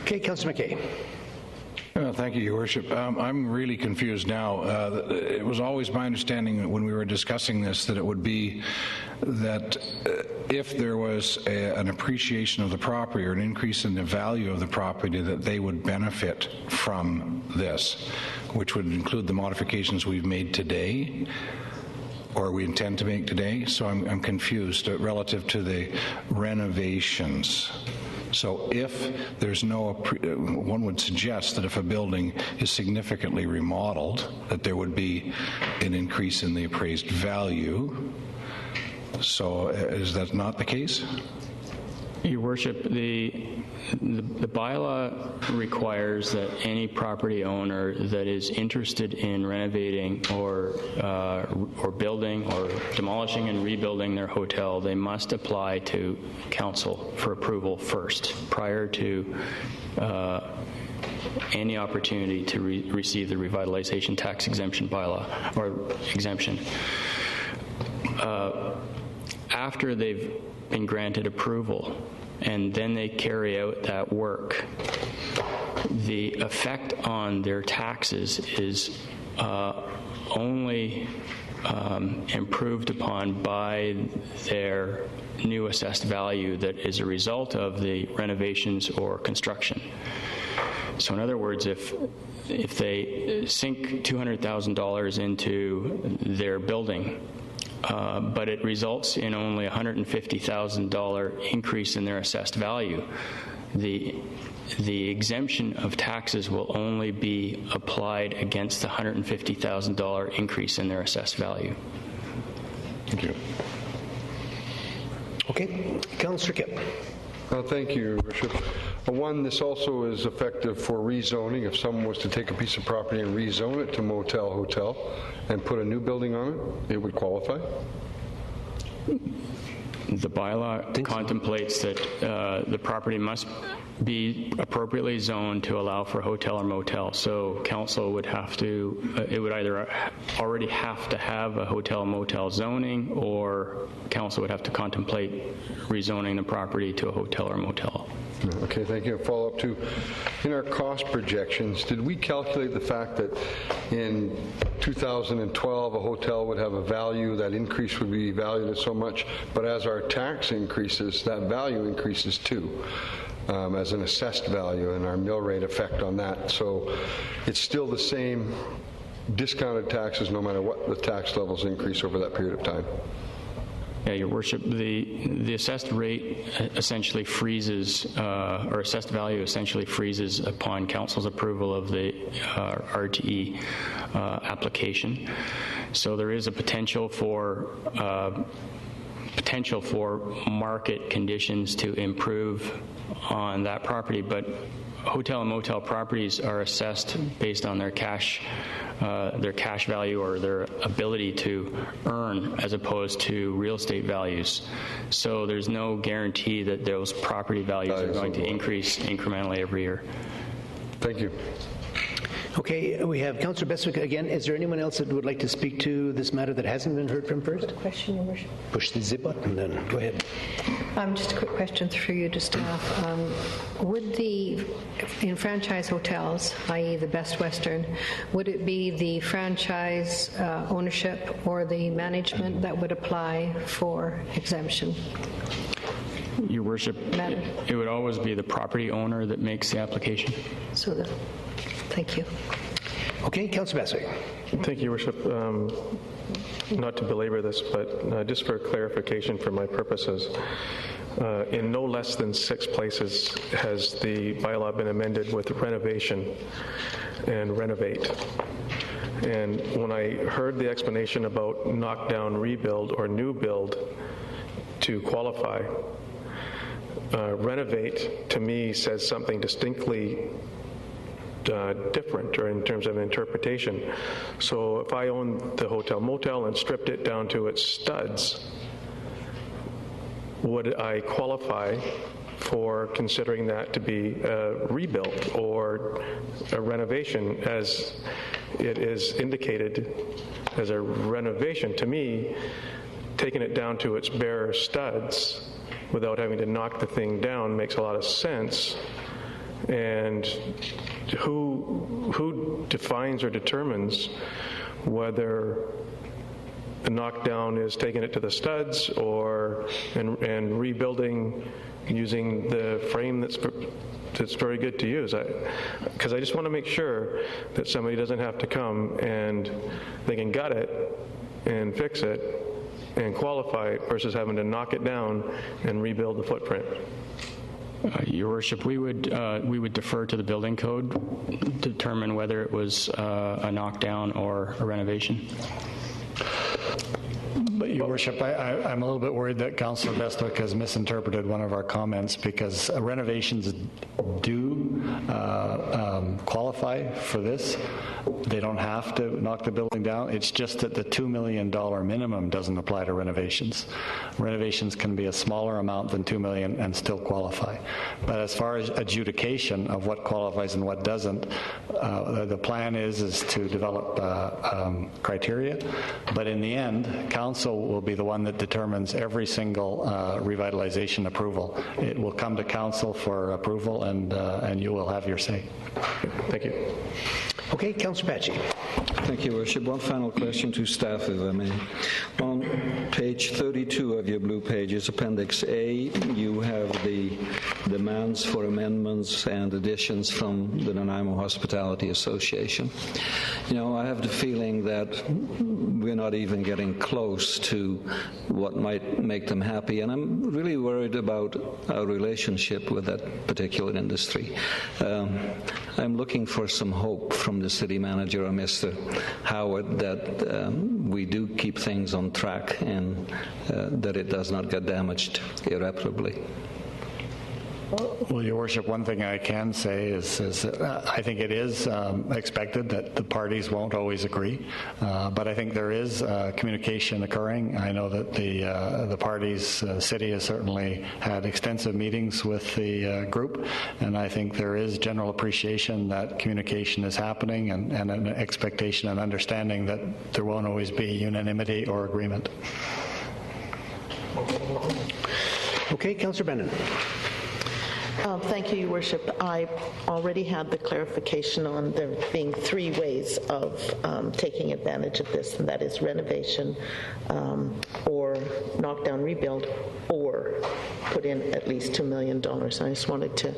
Okay, Councillor McKay. Thank you, Your Worship. I'm really confused now. It was always my understanding when we were discussing this that it would be that if there was an appreciation of the property or an increase in the value of the property, that they would benefit from this, which would include the modifications we've made today or we intend to make today. So I'm confused relative to the renovations. So if there's no, one would suggest that if a building is significantly remodeled, that there would be an increase in the appraised value. So is that not the case? Your Worship, the bylaw requires that any property owner that is interested in renovating or building or demolishing and rebuilding their hotel, they must apply to council for approval first, prior to any opportunity to receive the revitalization tax exemption bylaw or exemption. After they've been granted approval and then they carry out that work, the effect on their taxes is only improved upon by their new assessed value that is a result of the renovations or construction. So in other words, if they sink $200,000 into their building, but it results in only $150,000 increase in their assessed value, the exemption of taxes will only be applied against the $150,000 increase in their assessed value. Thank you. Okay, Councillor Kipp. Thank you, Your Worship. One, this also is effective for rezoning. If someone was to take a piece of property and rezone it to motel, hotel, and put a new building on it, it would qualify? The bylaw contemplates that the property must be appropriately zoned to allow for hotel or motel. So council would have to, it would either already have to have a hotel motel zoning, or council would have to contemplate rezoning the property to a hotel or motel. Okay, thank you. A follow-up to, in our cost projections, did we calculate the fact that in 2012 a hotel would have a value, that increase would be valued at so much, but as our tax increases, that value increases too, as an assessed value, and our mill rate effect on that. So it's still the same discounted taxes no matter what the tax levels increase over that period of time? Yeah, Your Worship, the assessed rate essentially freezes, or assessed value essentially freezes upon council's approval of the RTE application. So there is a potential for market conditions to improve on that property, but hotel and motel properties are assessed based on their cash value or their ability to earn, as opposed to real estate values. So there's no guarantee that those property values are going to increase incrementally every year. Thank you. Okay, we have Councillor Bestwick again. Is there anyone else that would like to speak to this matter that hasn't been heard from first? Question, Your Worship. Push the zip button, then go ahead. Just a quick question for you to staff. Would in franchise hotels, i.e. the Best Western, would it be the franchise ownership or the management that would apply for exemption? Your Worship, it would always be the property owner that makes the application. So thank you. Okay, Councillor Bestwick. Thank you, Your Worship. Not to belabor this, but just for clarification for my purposes, in no less than 6 places has the bylaw been amended with renovation and renovate. And when I heard the explanation about knockdown, rebuild, or new build to qualify, renovate to me says something distinctly different, or in terms of interpretation. So if I owned the hotel motel and stripped it down to its studs, would I qualify for considering that to be a rebuild or a renovation, as it is indicated as a renovation? To me, taking it down to its bare studs without having to knock the thing down makes a lot of sense. And who defines or determines whether the knockdown is taking it to the studs or and rebuilding using the frame that's very good to use? Because I just want to make sure that somebody doesn't have to come and they can gut it and fix it and qualify it versus having to knock it down and rebuild the footprint. Your Worship, we would defer to the building code to determine whether it was a knockdown or a renovation. But Your Worship, I'm a little bit worried that Councillor Bestwick has misinterpreted one of our comments, because renovations do qualify for this. They don't have to knock the building down. It's just that the $2 million minimum doesn't apply to renovations. Renovations can be a smaller amount than $2 million and still qualify. But as far as adjudication of what qualifies and what doesn't, the plan is to develop criteria. But in the end, Council will be the one that determines every single revitalization approval. It will come to Council for approval, and you will have your say. Thank you. Okay, Councillor Patchy. Thank you, Worship. One final question to staff, if I may. On page 32 of your blue pages, Appendix A, you have the demands for amendments and additions from the Nanaimo Hospitality Association. You know, I have the feeling that we're not even getting close to what might make them happy, and I'm really worried about our relationship with that particular industry. I'm looking for some hope from the city manager or Mr. Howard that we do keep things on track and that it does not get damaged irreparably. Well, Your Worship, one thing I can say is I think it is expected that the parties won't always agree, but I think there is communication occurring. I know that the parties, city has certainly had extensive meetings with the group, and I think there is general appreciation that communication is happening and an expectation and understanding that there won't always be unanimity or agreement. Okay, Councillor Brennan. Thank you, Your Worship. I already had the clarification on there being 3 ways of taking advantage of this, and that is renovation or knockdown rebuild or put in at least $2 million. I just wanted to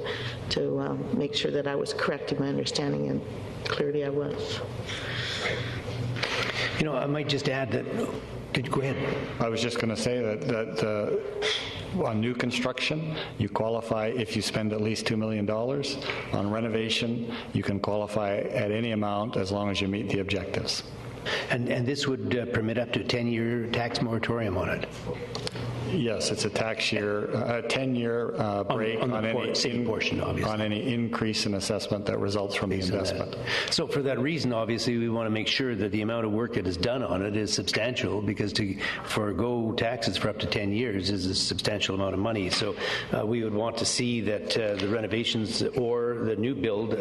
make sure that I was correct in my understanding, and clearly I was. You know, I might just add that. Go ahead. I was just going to say that on new construction, you qualify if you spend at least $2 million. On renovation, you can qualify at any amount as long as you meet the objectives. And this would permit up to a 10-year tax moratorium on it? Yes, it's a tax year, a 10-year break on any portion, obviously, on any increase in assessment that results from the investment. So for that reason, obviously, we want to make sure that the amount of work that is done on it is substantial, because to forego taxes for up to 10 years is a substantial amount of money. So we would want to see that the renovations or the new build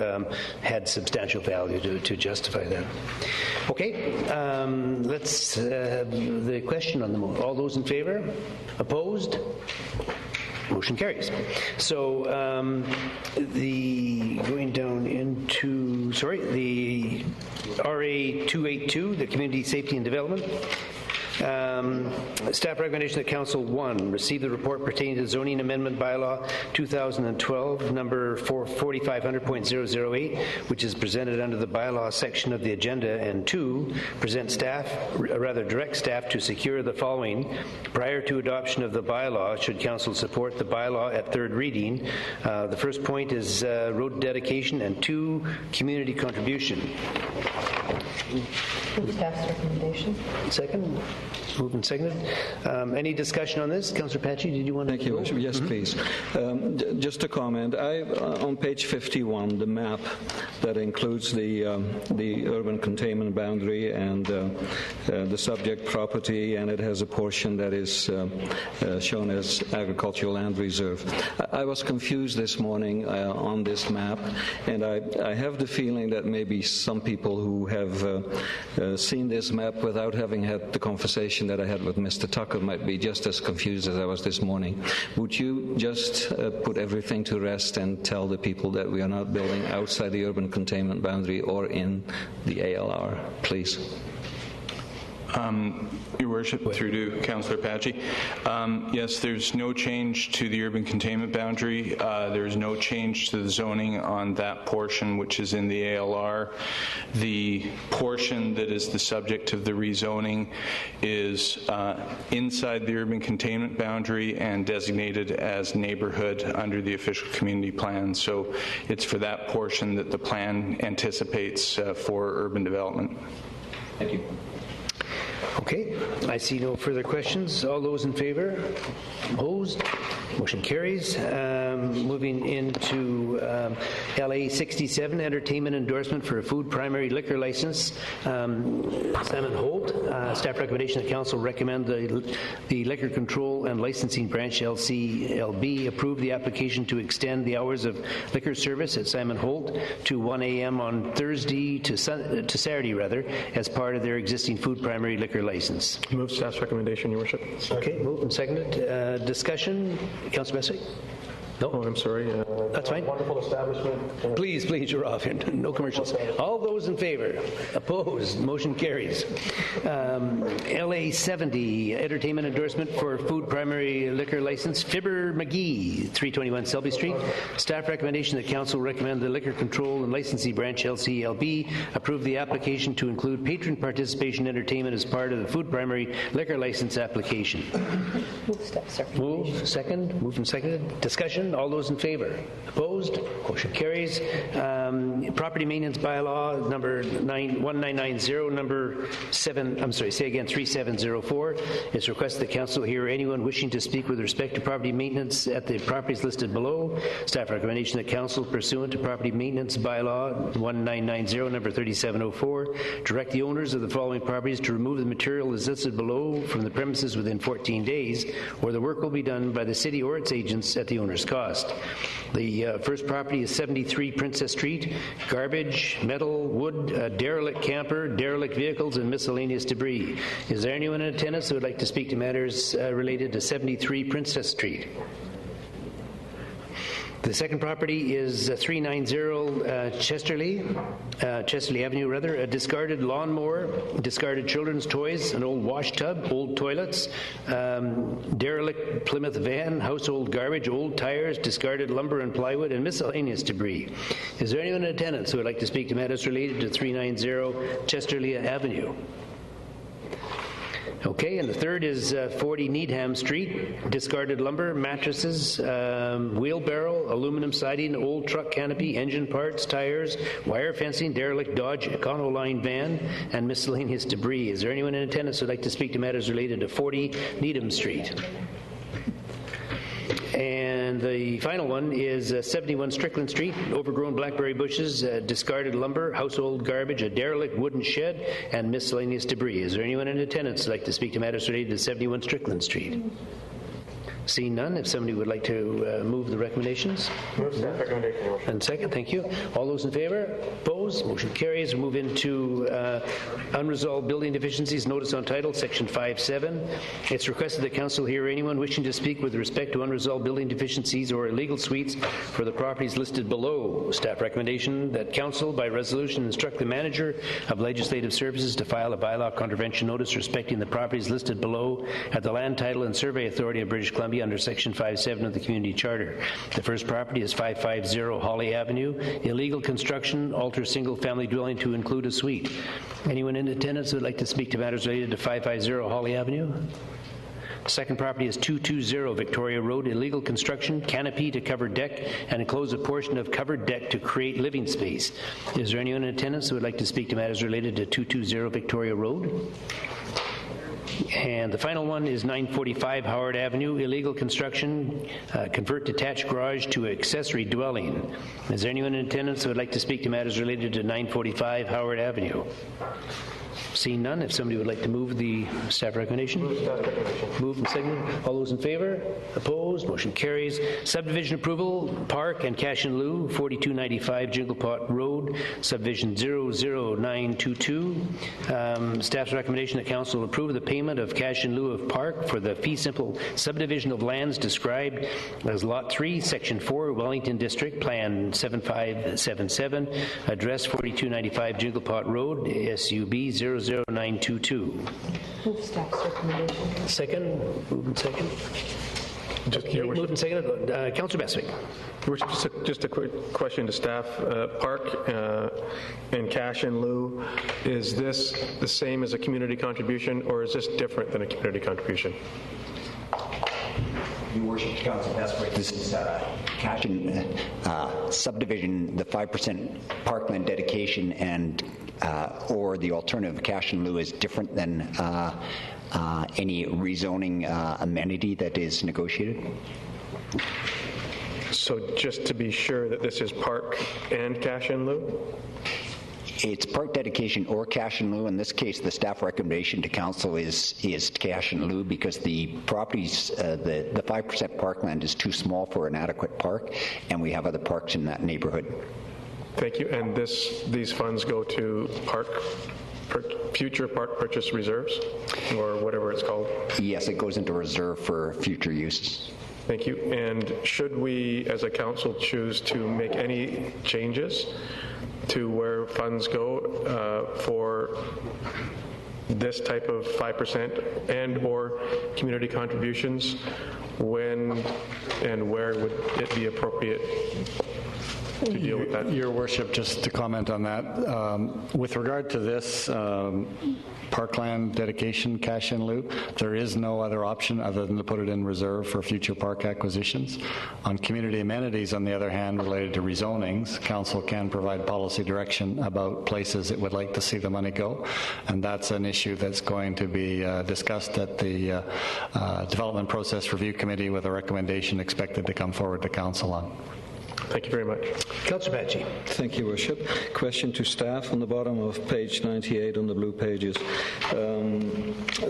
had substantial value to justify that. Okay, let's the question on the motion. All those in favor? Opposed? Motion carries. So going down into, the RA 282, the Community Safety and Development. Staff recommendation that Council 1 receive the report pertaining to zoning amendment bylaw 2012 number 4500.008, which is presented under the bylaw section of the agenda, and 2, direct staff to secure the following prior to adoption of the bylaw should Council support the bylaw at third reading. The first point is road dedication, and 2, community contribution. Staff's recommendation. Second. Moved and seconded. Any discussion on this? Councillor Patchy, did you want to? Thank you, Worship. Yes, please. Just a comment. On page 51, the map that includes the urban containment boundary and the subject property, and it has a portion that is shown as agricultural land reserve. I was confused this morning on this map, and I have the feeling that maybe some people who have seen this map without having had the conversation that I had with Mr. Tucker might be just as confused as I was this morning. Would you just put everything to rest and tell the people that we are not building outside the urban containment boundary or in the ALR, please? Your Worship, through to Councillor Patchy. Yes, there's no change to the urban containment boundary. There's no change to the zoning on that portion, which is in the ALR. The portion that is the subject of the rezoning is inside the urban containment boundary and designated as neighborhood under the official community plan. So it's for that portion that the plan anticipates for urban development. Thank you. Okay, I see no further questions. All those in favor? Opposed? Motion carries. Moving into LA 67, entertainment endorsement for a food primary liquor license. Simon Holt, staff recommendation that Council recommend the Liquor Control and Licensing Branch LCLB approve the application to extend the hours of liquor service at Simon Holt to 1 a.m. on Thursday to Saturday, as part of their existing food primary liquor license. Move staff's recommendation, Your Worship. Okay, moved and seconded. Discussion. Councillor Messick. No. Oh, I'm sorry. That's fine. Wonderful establishment. Please, you're off here. No commercials. All those in favor? Opposed? Motion carries. LA 70, entertainment endorsement for food primary liquor license, Fibber McGee, 321 Selby Street. Staff recommendation that council recommend the Liquor Control and Licensee Branch LCLB approve the application to include patron participation entertainment as part of the food primary liquor license application. Move, second. Moved and seconded. Discussion. All those in favor? Opposed? Motion carries. Property maintenance bylaw number 1990, number 3704. It's requested that council hear anyone wishing to speak with respect to property maintenance at the properties listed below. Staff recommendation that council, pursuant to property maintenance bylaw 1990, number 3704, direct the owners of the following properties to remove the material as listed below from the premises within 14 days, or the work will be done by the city or its agents at the owner's cost. The first property is 73 Princess Street. Garbage, metal, wood, derelict camper, derelict vehicles, and miscellaneous debris. Is there anyone in attendance who would like to speak to matters related to 73 Princess Street? The second property is 390 Chesterley Avenue, a discarded lawnmower, discarded children's toys, an old wash tub, old toilets, derelict Plymouth van, household garbage, old tires, discarded lumber and plywood, and miscellaneous debris. Is there anyone in attendance who would like to speak to matters related to 390 Chesterley Avenue? Okay, and the third is 40 Needham Street, discarded lumber, mattresses, wheelbarrow, aluminum siding, old truck canopy, engine parts, tires, wire fencing, derelict Dodge Econoline van, and miscellaneous debris. Is there anyone in attendance who would like to speak to matters related to 40 Needham Street? And the final one is 71 Strickland Street, overgrown blackberry bushes, discarded lumber, household garbage, a derelict wooden shed, and miscellaneous debris. Is there anyone in attendance who would like to speak to matters related to 71 Strickland Street? Seeing none, if somebody would like to move the recommendations. Move staff recommendation. And second, thank you. All those in favor? Opposed? Motion carries. We move into unresolved building deficiencies. Notice on title, section 5.7. It's requested that council hear anyone wishing to speak with respect to unresolved building deficiencies or illegal suites for the properties listed below. Staff recommendation that council, by resolution, instruct the manager of legislative services to file a bylaw contravention notice respecting the properties listed below at the Land Title and Survey Authority of British Columbia under Section 5.7 of the Community Charter. The first property is 550 Holly Avenue. Illegal construction, alter single-family dwelling to include a suite. Anyone in attendance who would like to speak to matters related to 550 Holly Avenue? Second property is 220 Victoria Road. Illegal construction, canopy to cover deck and enclose a portion of covered deck to create living space. Is there anyone in attendance who would like to speak to matters related to 220 Victoria Road? And the final one is 945 Howard Avenue, illegal construction, convert detached garage to accessory dwelling. Is there anyone in attendance who would like to speak to matters related to 945 Howard Avenue? Seeing none, if somebody would like to move the staff recommendation. Moved and seconded. All those in favor? Opposed? Motion carries. Subdivision approval, park and cash in lieu, 4295 Jinglepot Road, subdivision 00922. Staff's recommendation that council approve the payment of cash in lieu of park for the fee simple subdivision of lands described as Lot 3, Section 4, Wellington District, Plan 7577, address 4295 Jinglepot Road, SUB 00922. Move staff's recommendation. Second. Moved and second. Moved and seconded. Councillor Beswick. Your Worship, just a quick question to staff. Park and cash in lieu, is this the same as a community contribution, or is this different than a community contribution? Your Worship, Councillor Beswick, this is cash in subdivision, the 5% parkland dedication and or the alternative cash in lieu is different than any rezoning amenity that is negotiated? So just to be sure that this is park and cash in lieu? It's park dedication or cash in lieu. In this case, the staff recommendation to council is cash in lieu because the properties, the 5% parkland is too small for an adequate park, and we have other parks in that neighborhood. Thank you. And these funds go to future park purchase reserves, or whatever it's called? Yes, it goes into reserve for future uses. Thank you. And should we, as a council, choose to make any changes to where funds go for this type of 5% and or community contributions, when and where would it be appropriate to deal with that? Your Worship, just to comment on that, with regard to this parkland dedication cash in lieu, there is no other option other than to put it in reserve for future park acquisitions. On community amenities, on the other hand, related to rezonings, council can provide policy direction about places it would like to see the money go, and that's an issue that's going to be discussed at the Development Process Review Committee, with a recommendation expected to come forward to council on. Thank you very much. Councillor Patsy. Thank you, Worship. Question to staff on the bottom of page 98 on the blue pages.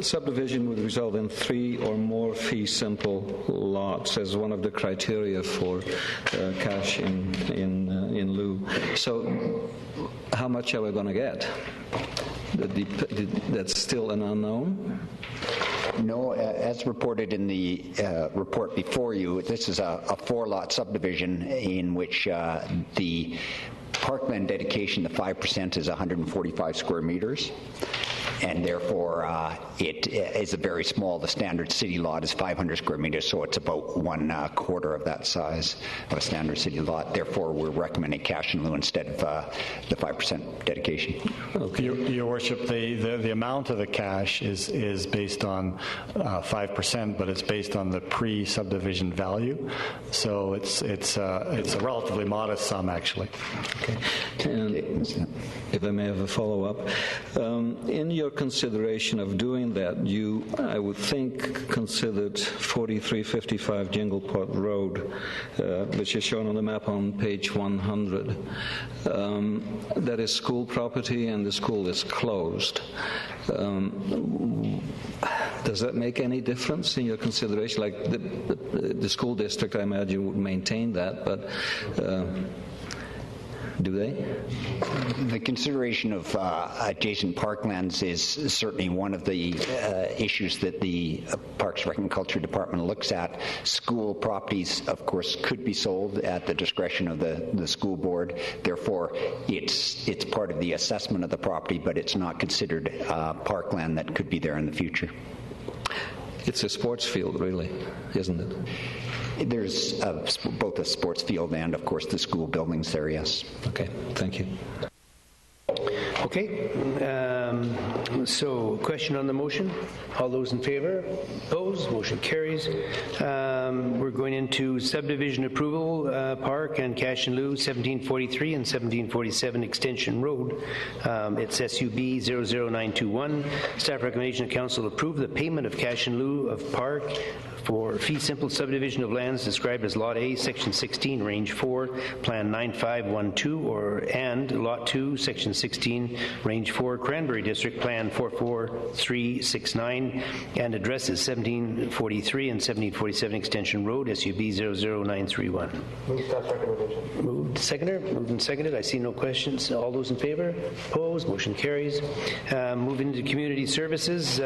Subdivision would result in 3 or more fee simple lots as one of the criteria for cash in lieu. So how much are we going to get? That's still an unknown? No, as reported in the report before you, this is a 4-lot subdivision in which the parkland dedication, the 5%, is 145 square meters. And therefore, it is a very small. The standard city lot is 500 square meters, so it's about 1/4 of that size of a standard city lot. Therefore, we're recommending cash in lieu instead of the 5% dedication. Okay. Your Worship, the amount of the cash is based on 5%, but it's based on the pre-subdivision value. So it's a relatively modest sum, actually. Okay. And if I may have a follow-up, in your consideration of doing that, you, I would think, considered 4355 Jinglepot Road, which is shown on the map on page 100. That is school property, and the school is closed. Does that make any difference in your consideration? Like the school district, I imagine, would maintain that, but do they? The consideration of adjacent parklands is certainly one of the issues that the Parks, Rec and Culture Department looks at. School properties, of course, could be sold at the discretion of the school board. Therefore, it's part of the assessment of the property, but it's not considered parkland that could be there in the future. It's a sports field, really, isn't it? There's both a sports field and, of course, the school buildings there, yes. Okay, thank you. Okay, so question on the motion. All those in favor? Opposed? Motion carries. We're going into subdivision approval, park and cash in lieu, 1743 and 1747 Extension Road. It's SUB 00921. Staff recommendation of council approve the payment of cash in lieu of park for fee simple subdivision of lands described as Lot A, Section 16, Range 4, Plan 9512, and Lot 2, Section 16, Range 4, Cranberry District, Plan 44369, and addresses 1743 and 1747 Extension Road, SUB 00931. Move staff recommendation. Moved and seconded. I see no questions. All those in favor? Opposed? Motion carries. Moving to community services,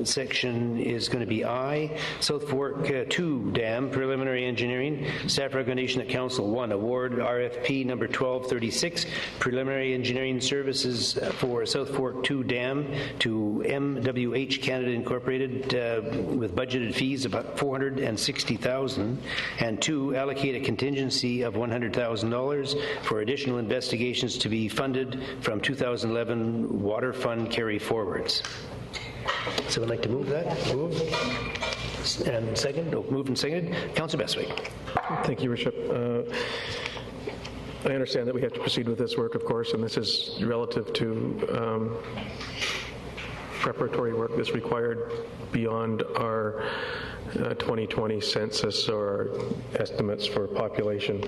section is going to be I. South Fork 2 Dam, preliminary engineering. Staff recommendation that Council 1 award RFP number 1236, preliminary engineering services for South Fork 2 Dam to MWH Canada Incorporated with budgeted fees of about $460,000, and 2, allocate a contingency of $100,000 for additional investigations to be funded from 2011 Water Fund carry forwards. Someone like to move that? Move. And second? No, moved and seconded. Councillor Bestwick. Thank you, Worship. I understand that we have to proceed with this work, of course, and this is relative to preparatory work that's required beyond our 2020 census or estimates for population.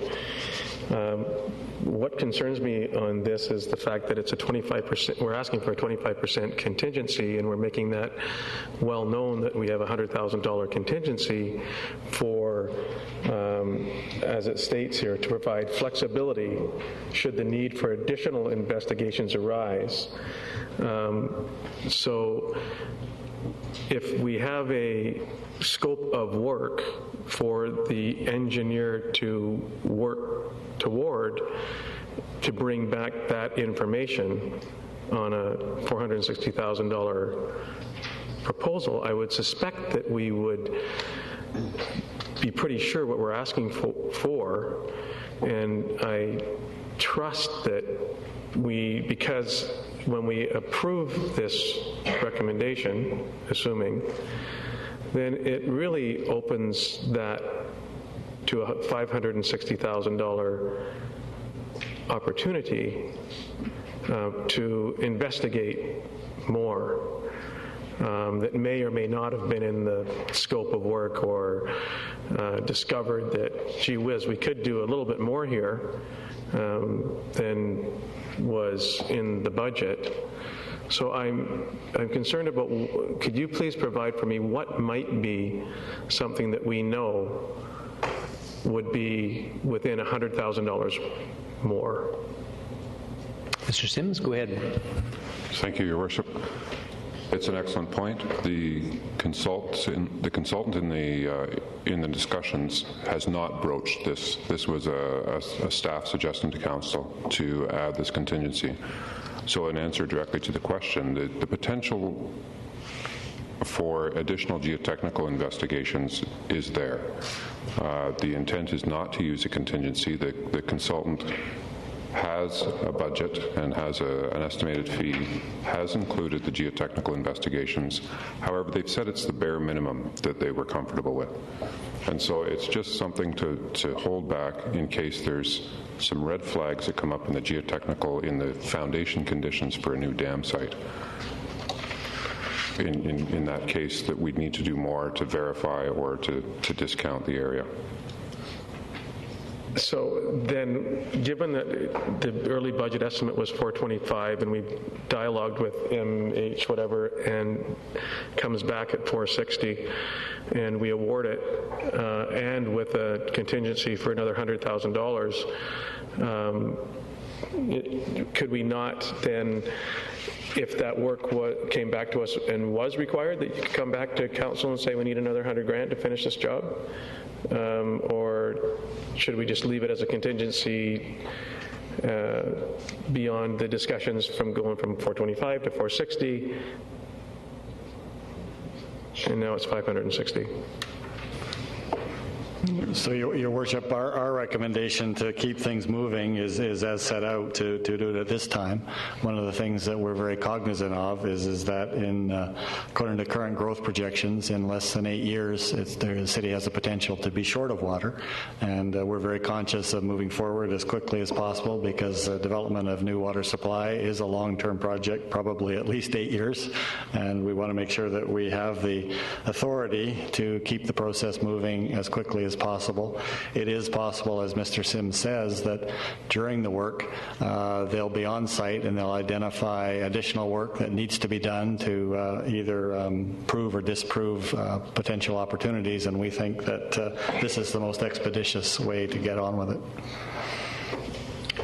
What concerns me on this is the fact that it's a 25%, we're asking for a 25% contingency, and we're making that well known that we have a $100,000 contingency for, as it states here, to provide flexibility should the need for additional investigations arise. So if we have a scope of work for the engineer to work toward to bring back that information on a $460,000 proposal, I would suspect that we would be pretty sure what we're asking for, and I trust that because when we approve this recommendation, assuming, then it really opens that to a $560,000 opportunity to investigate more that may or may not have been in the scope of work, or discovered that, gee whiz, we could do a little bit more here than was in the budget. So I'm concerned about, could you please provide for me what might be something that we know would be within $100,000 more? Mr. Sims, go ahead. Thank you, Your Worship. It's an excellent point. The consultant in the discussions has not broached this. This was a staff suggestion to Council to add this contingency. So in answer directly to the question, the potential for additional geotechnical investigations is there. The intent is not to use a contingency. The consultant has a budget and has an estimated fee, has included the geotechnical investigations. However, they've said it's the bare minimum that they were comfortable with. And so it's just something to hold back in case there's some red flags that come up in the geotechnical, in the foundation conditions for a new dam site. In that case, that we'd need to do more to verify or to discount the area. So then, given that the early budget estimate was 425, and we dialogued with MH whatever, and comes back at 460, and we award it, and with a contingency for another $100,000, could we not then, if that work came back to us and was required, that you could come back to Council and say we need another $100,000 to finish this job? Or should we just leave it as a contingency beyond the discussions from going from 425 to 460, and now it's 560? So, Your Worship, our recommendation to keep things moving is as set out to do it at this time. One of the things that we're very cognizant of is that according to current growth projections, in less than 8 years, the city has the potential to be short of water, and we're very conscious of moving forward as quickly as possible, because the development of new water supply is a long-term project, probably at least 8 years, and we want to make sure that we have the authority to keep the process moving as quickly as possible. It is possible, as Mr. Sims says, that during the work they'll be on site and they'll identify additional work that needs to be done to either prove or disprove potential opportunities, and we think that this is the most expeditious way to get on with it.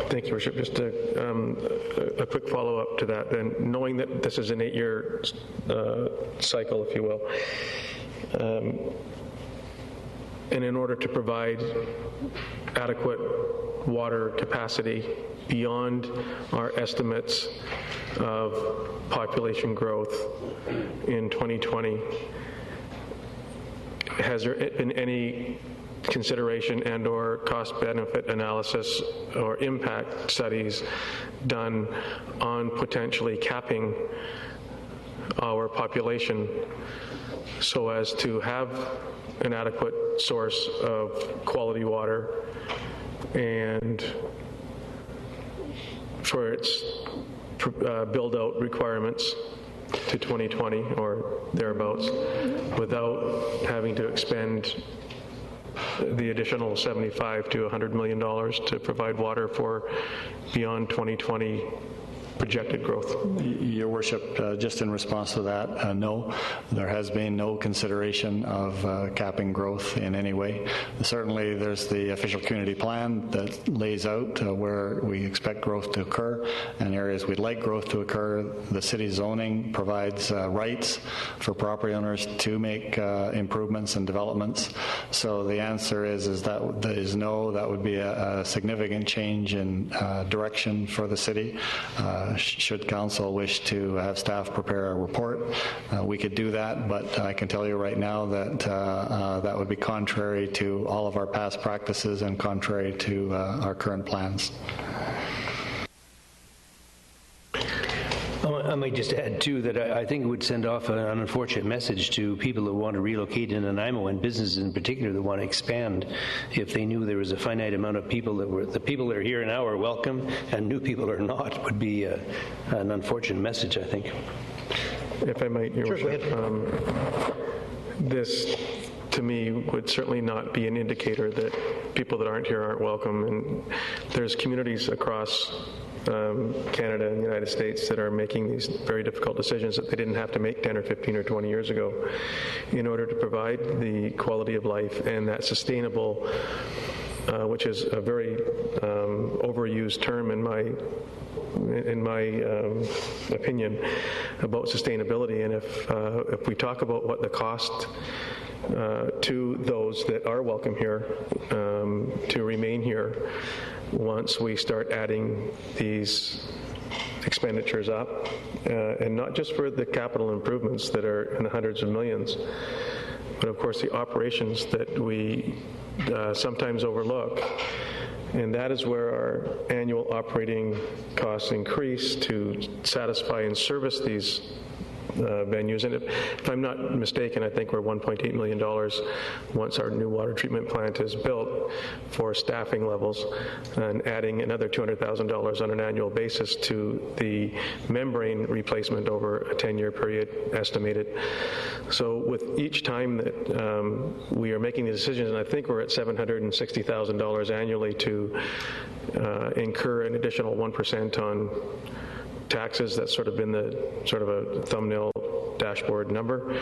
Thank you, Worship. Just a quick follow-up to that then. Knowing that this is an 8-year cycle, if you will, and in order to provide adequate water capacity beyond our estimates of population growth in 2020, has there been any consideration and or cost-benefit analysis or impact studies done on potentially capping our population so as to have an adequate source of quality water and for its build-out requirements to 2020 or thereabouts, without having to expend the additional $75 to $100 million to provide water for beyond 2020 projected growth? Your Worship, just in response to that, no. There has been no consideration of capping growth in any way. Certainly there's the official community plan that lays out where we expect growth to occur and areas we'd like growth to occur. The city zoning provides rights for property owners to make improvements and developments. So the answer is no. That would be a significant change in direction for the city. Should council wish to have staff prepare a report, we could do that, but I can tell you right now that that would be contrary to all of our past practices and contrary to our current plans. I might just add, too, that I think it would send off an unfortunate message to people that want to relocate in Nanaimo, and businesses in particular that want to expand, if they knew there was a finite amount of people the people that are here now are welcome and new people are not, would be an unfortunate message, I think. If I might, Your Worship, this, to me, would certainly not be an indicator that people that aren't here aren't welcome. And there's communities across Canada and the United States that are making these very difficult decisions that they didn't have to make 10 or 15 or 20 years ago in order to provide the quality of life and that sustainable, which is a very overused term in my opinion about sustainability. And if we talk about what the cost to those that are welcome here to remain here, once we start adding these expenditures up, and not just for the capital improvements that are in the hundreds of millions, but of course the operations that we sometimes overlook. And that is where our annual operating costs increase to satisfy and service these venues. And if I'm not mistaken, I think we're $1.8 million once our new water treatment plant is built for staffing levels, and adding another $200,000 on an annual basis to the membrane replacement over a 10-year period estimated. So with each time that we are making the decisions, and I think we're at $760,000 annually to incur an additional 1% on taxes. That's sort of been the sort of a thumbnail dashboard number.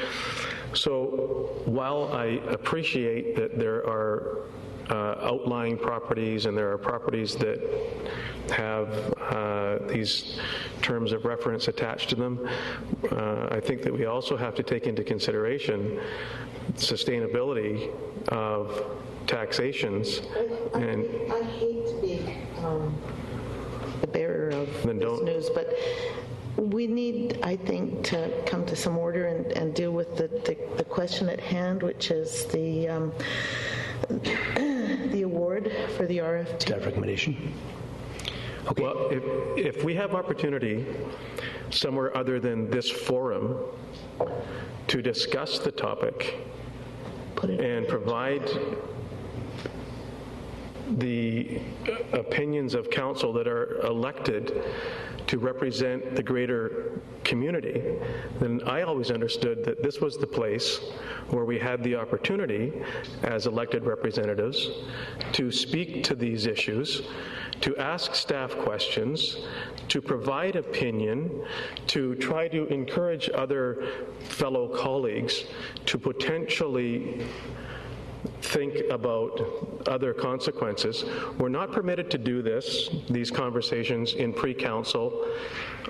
So while I appreciate that there are outlying properties and there are properties that have these terms of reference attached to them, I think that we also have to take into consideration sustainability of taxations. And I hate to be the bearer of this news, but we need, I think, to come to some order and deal with the question at hand, which is the award for the RFP. Staff recommendation. Okay. Well, if we have opportunity somewhere other than this forum to discuss the topic and provide the opinions of council that are elected to represent the greater community, then I always understood that this was the place where we had the opportunity as elected representatives to speak to these issues, to ask staff questions, to provide opinion, to try to encourage other fellow colleagues to potentially think about other consequences. We're not permitted to do these conversations in pre-council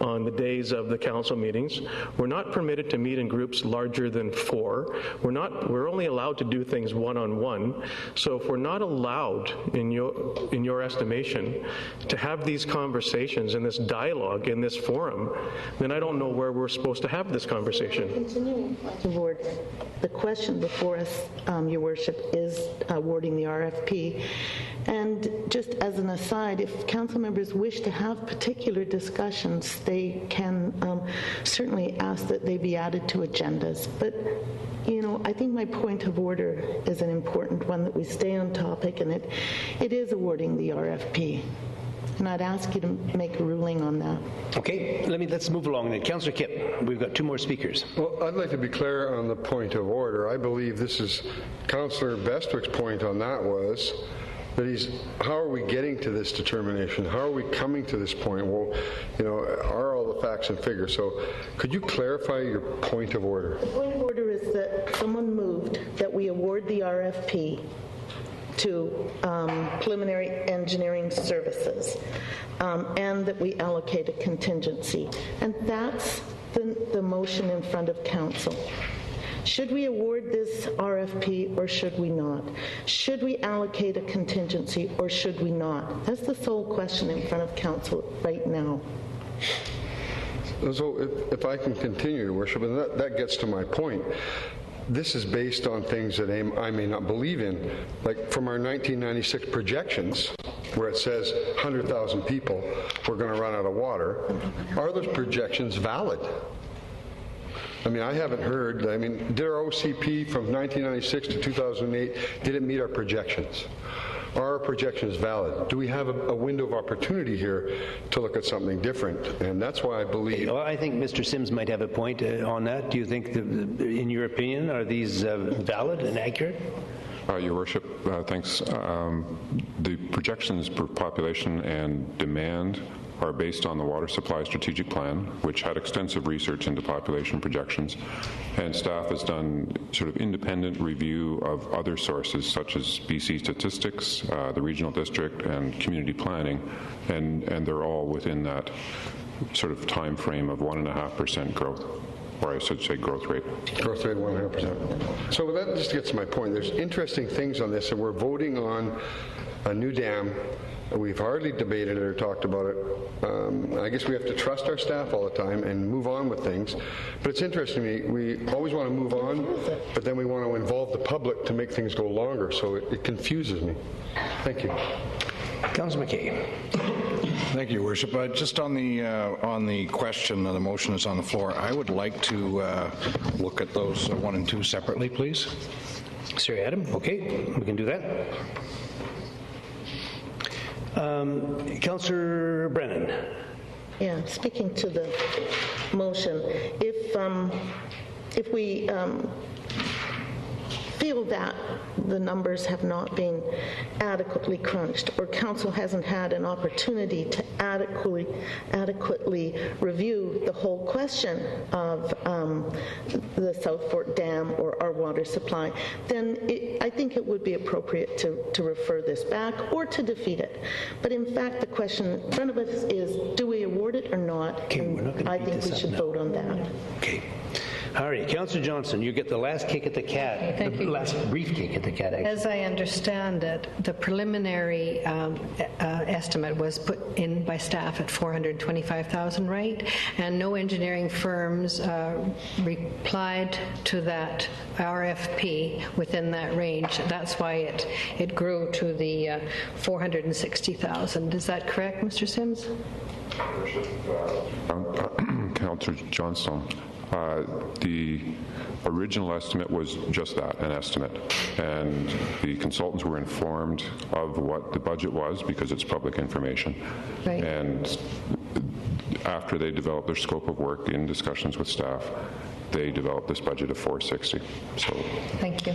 on the days of the council meetings. We're not permitted to meet in groups larger than 4. We're only allowed to do things one-on-one. So if we're not allowed, in your estimation, to have these conversations and this dialogue in this forum, then I don't know where we're supposed to have this conversation. Continuing point of order, the question before us, Your Worship, is awarding the RFP. And just as an aside, if council members wish to have particular discussions, they can certainly ask that they be added to agendas. But, you know, I think my point of order is an important one, that we stay on topic, and it is awarding the RFP. And I'd ask you to make a ruling on that. Okay, let's move along then. Councillor Kipp, we've got 2 more speakers. Well, I'd like to be clear on the point of order. I believe this is Councillor Bestwick's point on that was that how are we getting to this determination? How are we coming to this point? Well, are all the facts and figures? So could you clarify your point of order? The point of order is that someone moved that we award the RFP to preliminary engineering services and that we allocate a contingency. And that's the motion in front of council. Should we award this RFP or should we not? Should we allocate a contingency or should we not? That's the sole question in front of council right now. So if I can continue, Your Worship, and that gets to my point. This is based on things that I may not believe in, like from our 1996 projections, where it says 100,000 people we're going to run out of water. Are those projections valid? I mean, I haven't heard. I mean, did our OCP from 1996 to 2008, did it meet our projections? Are our projections valid? Do we have a window of opportunity here to look at something different? And that's why I believe... Well, I think Mr. Sims might have a point on that. Do you think, in your opinion, are these valid and accurate? Your Worship, thanks. The projections for population and demand are based on the Water Supply Strategic Plan, which had extensive research into population projections, and staff has done sort of independent review of other sources such as BC Statistics, the Regional District, and Community Planning, and they're all within that sort of time frame of 1.5% growth. Or I should say growth rate. Growth rate 100%. So that just gets to my point. There's interesting things on this, and we're voting on a new dam. We've hardly debated it or talked about it. I guess we have to trust our staff all the time and move on with things. But it's interesting to me, we always want to move on, but then we want to involve the public to make things go longer, so it confuses me. Thank you. Councillor McKay. Thank you, Your Worship. Just on the question, the motion is on the floor. I would like to look at those 1 and 2 separately, please. Sir Adam, okay, we can do that. Councillor Brennan. Yeah, speaking to the motion, if we feel that the numbers have not been adequately crunched or council hasn't had an opportunity to adequately review the whole question of the South Fork Dam or our water supply, then I think it would be appropriate to refer this back or to defeat it. But in fact, the question in front of us is, do we award it or not? Okay, we're not going to I think we should vote on that. Okay. All right, Councillor Johnson, you get the last kick at the cat. Okay, thank you. Last brief kick at the cat, actually. As I understand it, the preliminary estimate was put in by staff at $425,000, right? And no engineering firms replied to that RFP within that range. That's why it grew to the $460,000. Is that correct, Mr. Sims? Councillor Johnstone, the original estimate was just that, an estimate, and the consultants were informed of what the budget was because it's public information. Right. And after they developed their scope of work in discussions with staff, they developed this budget of $460. So, thank you.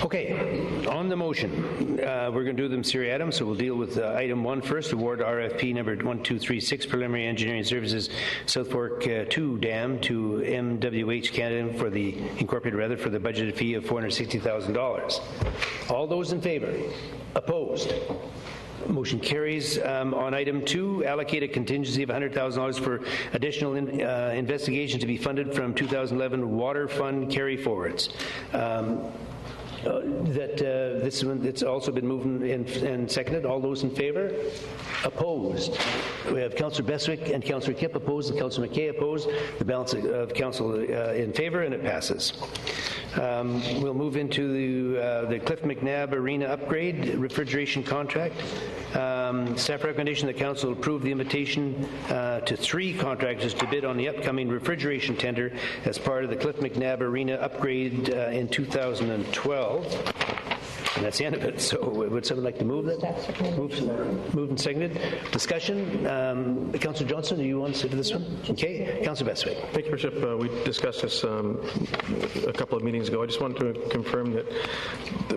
Okay, on the motion, we're going to do them seriatim, so we'll deal with item 1 first, award RFP number 1236, preliminary engineering services, South Fork 2 Dam to MWH Canada for the Incorporated, for the budgeted fee of $460,000. All those in favor? Opposed? Motion carries. On item 2, allocate a contingency of $100,000 for additional investigation to be funded from 2011 Water Fund carry-forwards. This one, it's also been moved and seconded. All those in favor? Opposed? We have Councillor Bestwick and Councillor Kipp opposed and Councillor McKay opposed. The balance of council in favor, and it passes. We'll move into the Cliff McNabb Arena upgrade refrigeration contract. Staff recommendation that council approve the invitation to 3 contractors to bid on the upcoming refrigeration tender as part of the Cliff McNabb Arena upgrade in 2012. and that's the end of it. So would someone like to move that? Moved and seconded. Discussion. Councillor Johnson, do you want to say to this one? Okay. Councillor Bestwick. Thank you, Bishop. We discussed this a couple of meetings ago. I just wanted to confirm that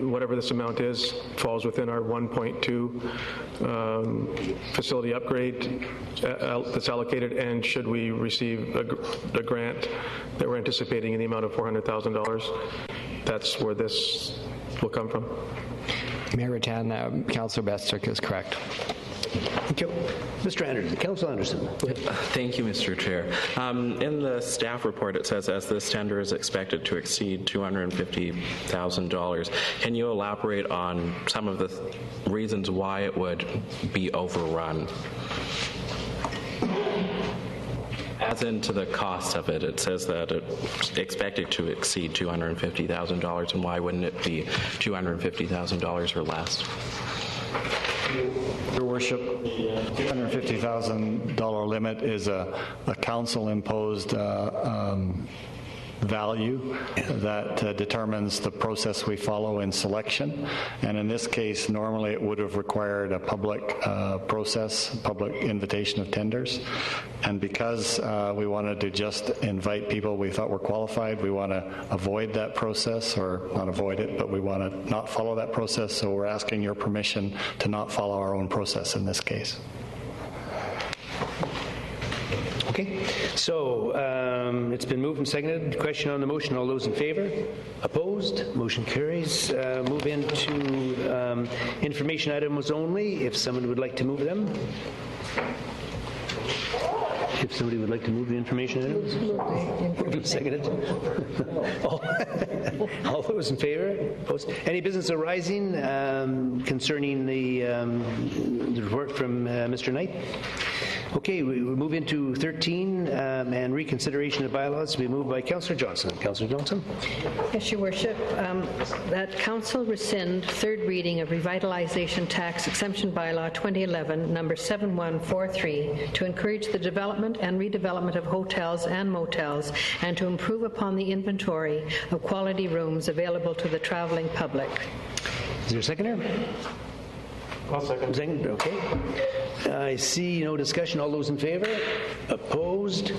whatever this amount is falls within our 1.2 facility upgrade that's allocated, and should we receive a grant that we're anticipating in the amount of $400,000, that's where this will come from. Mayor Rattan, Councillor Bestwick is correct. Thank you. Mr. Anderson, Councillor Anderson. Go ahead. Thank you, Mr. Chair. In the staff report, it says, as this tender is expected to exceed $250,000, can you elaborate on some of the reasons why it would be overrun? As into the cost of it, it says that it's expected to exceed $250,000, and why wouldn't it be $250,000 or less? Your Worship, $250,000 limit is a council-imposed value that determines the process we follow in selection. And in this case, normally it would have required a public process, public invitation of tenders. And because we wanted to just invite people we thought were qualified, we want to avoid that process, or not avoid it, but we want to not follow that process. So we're asking your permission to not follow our own process in this case. Okay, so it's been moved and seconded. Question on the motion. All those in favor? Opposed? Motion carries. Move into information items only. If someone would like to move them. If somebody would like to move the information items. Moved and seconded. All those in favor? Opposed? Any business arising concerning the report from Mr. Knight? Okay, we move into 13, and reconsideration of bylaws. We move by Councillor Johnson. Councillor Johnson. Yes, Your Worship. That Council rescind third reading of Revitalization Tax Exemption Bylaw 2011, number 7143, to encourage the development and redevelopment of hotels and motels, and to improve upon the inventory of quality rooms available to the traveling public. Is there a seconder? I'll second. Second, okay. I see no discussion. All those in favor? Opposed?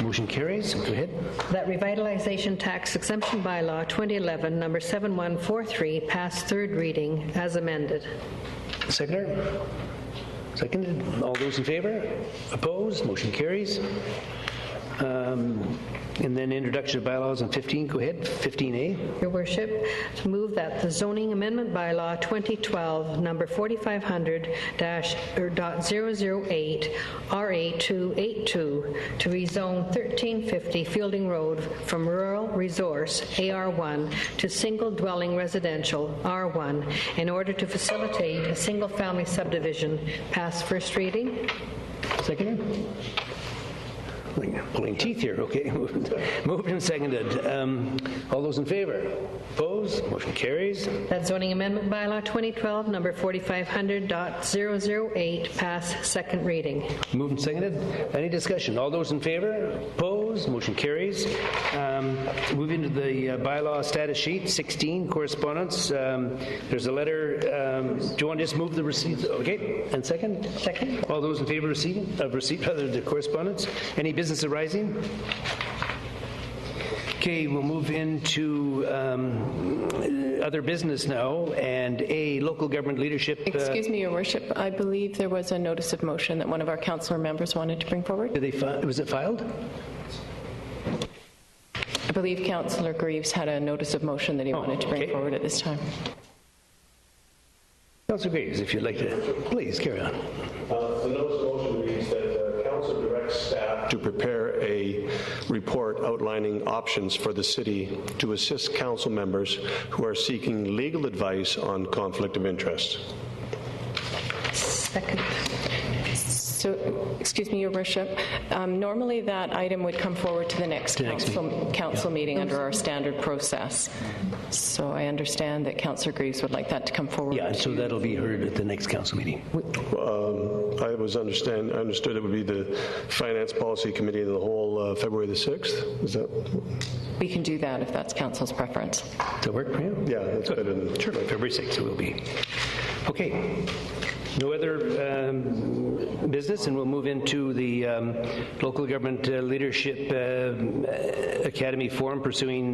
Motion carries. Go ahead. That Revitalization Tax Exemption Bylaw 2011, number 7143, pass third reading as amended. Seconder? Seconded. All those in favor? Opposed? Motion carries. And then introduction of bylaws on 15. Go ahead. 15A. Your Worship, to move that the zoning amendment bylaw 2012, number 4500-008, RA282, to rezone 1350 Fielding Road from rural resource, AR1, to single dwelling residential, R1, in order to facilitate a single-family subdivision, pass first reading. Seconder? Pulling teeth here. Okay. Moved and seconded. All those in favor? Opposed? Motion carries. That zoning amendment bylaw 2012, number 4500.008, pass second reading. Moved and seconded. Any discussion? All those in favor? Opposed? Motion carries. Move into the bylaw status sheet, 16, correspondence. There's a letter. Do you want to just move the receipt? Okay. And second? Second. All those in favor of receipt, the correspondence? Any business arising? Okay, we'll move into other business now, and a local government leadership. Excuse me, Your Worship. I believe there was a notice of motion that one of our councillor members wanted to bring forward. Was it filed? I believe Councillor Greaves had a notice of motion that he wanted to bring forward at this time. Councillor Greaves, if you'd like to, please carry on. The notice of motion reads that Council directs staff to prepare a report outlining options for the city to assist council members who are seeking legal advice on conflict of interest. Second. So, excuse me, Your Worship. Normally that item would come forward to the next council meeting under our standard process. So I understand that Councillor Greaves would like that to come forward. Yeah, so that'll be heard at the next council meeting. I understood it would be the Finance Policy Committee of the whole February the 6th. Is that? We can do that if that's council's preference. Does that work for you? Yeah, that's better than... Sure, February 6th it will be. Okay. No other business, and we'll move into the Local Government Leadership Academy Forum pursuing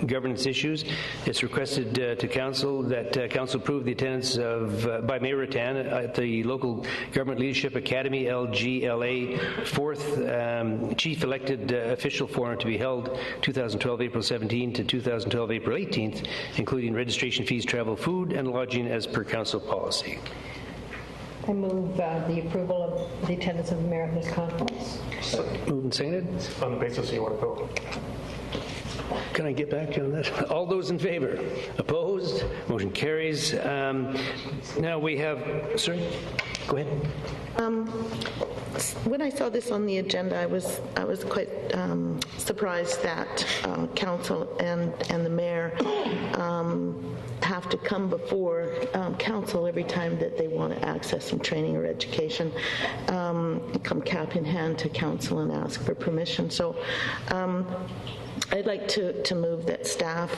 governance issues. It's requested to Council that Council approve the attendance of by Mayor Rattan at the Local Government Leadership Academy LGLA 4th Chief Elected Official Forum to be held 2012 April 17 to 2012 April 18th, including registration fees, travel, food, and lodging as per Council policy. I move the approval of the attendance of the mayor at this conference. Moved and seconded. On the basis you want to vote. Can I get back on that? All those in favor? Opposed? Motion carries. Now we have, sorry, go ahead. When I saw this on the agenda, I was quite surprised that council and the mayor have to come before council every time that they want to access some training or education, come cap in hand to council and ask for permission. So I'd like to move that staff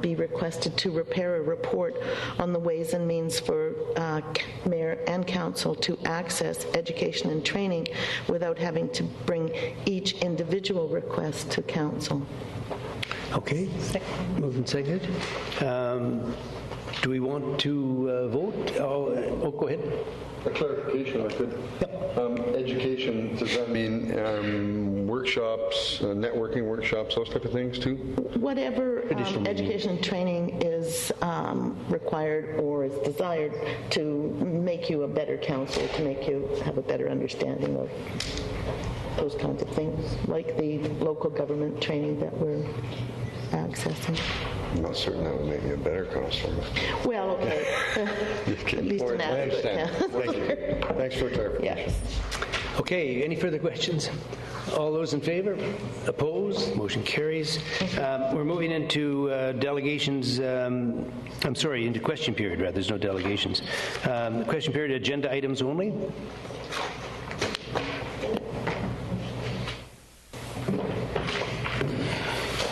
be requested to prepare a report on the ways and means for mayor and council to access education and training without having to bring each individual request to council. Okay. Moved and seconded. Do we want to vote? Oh, go ahead. A clarification, if I could. Yep. Education, does that mean workshops, networking workshops, those type of things too? Whatever education and training is required or is desired to make you a better council, to make you have a better understanding of those kinds of things, like the local government training that we're accessing. I'm not certain that would make me a better councillor. Well, okay. At least an adequate councillor. Thank you. Thanks for clarification. Yes. Okay, any further questions? All those in favor? Opposed? Motion carries. We're moving into delegations, I'm sorry, into question period, rather. There's no delegations. Question period, agenda items only.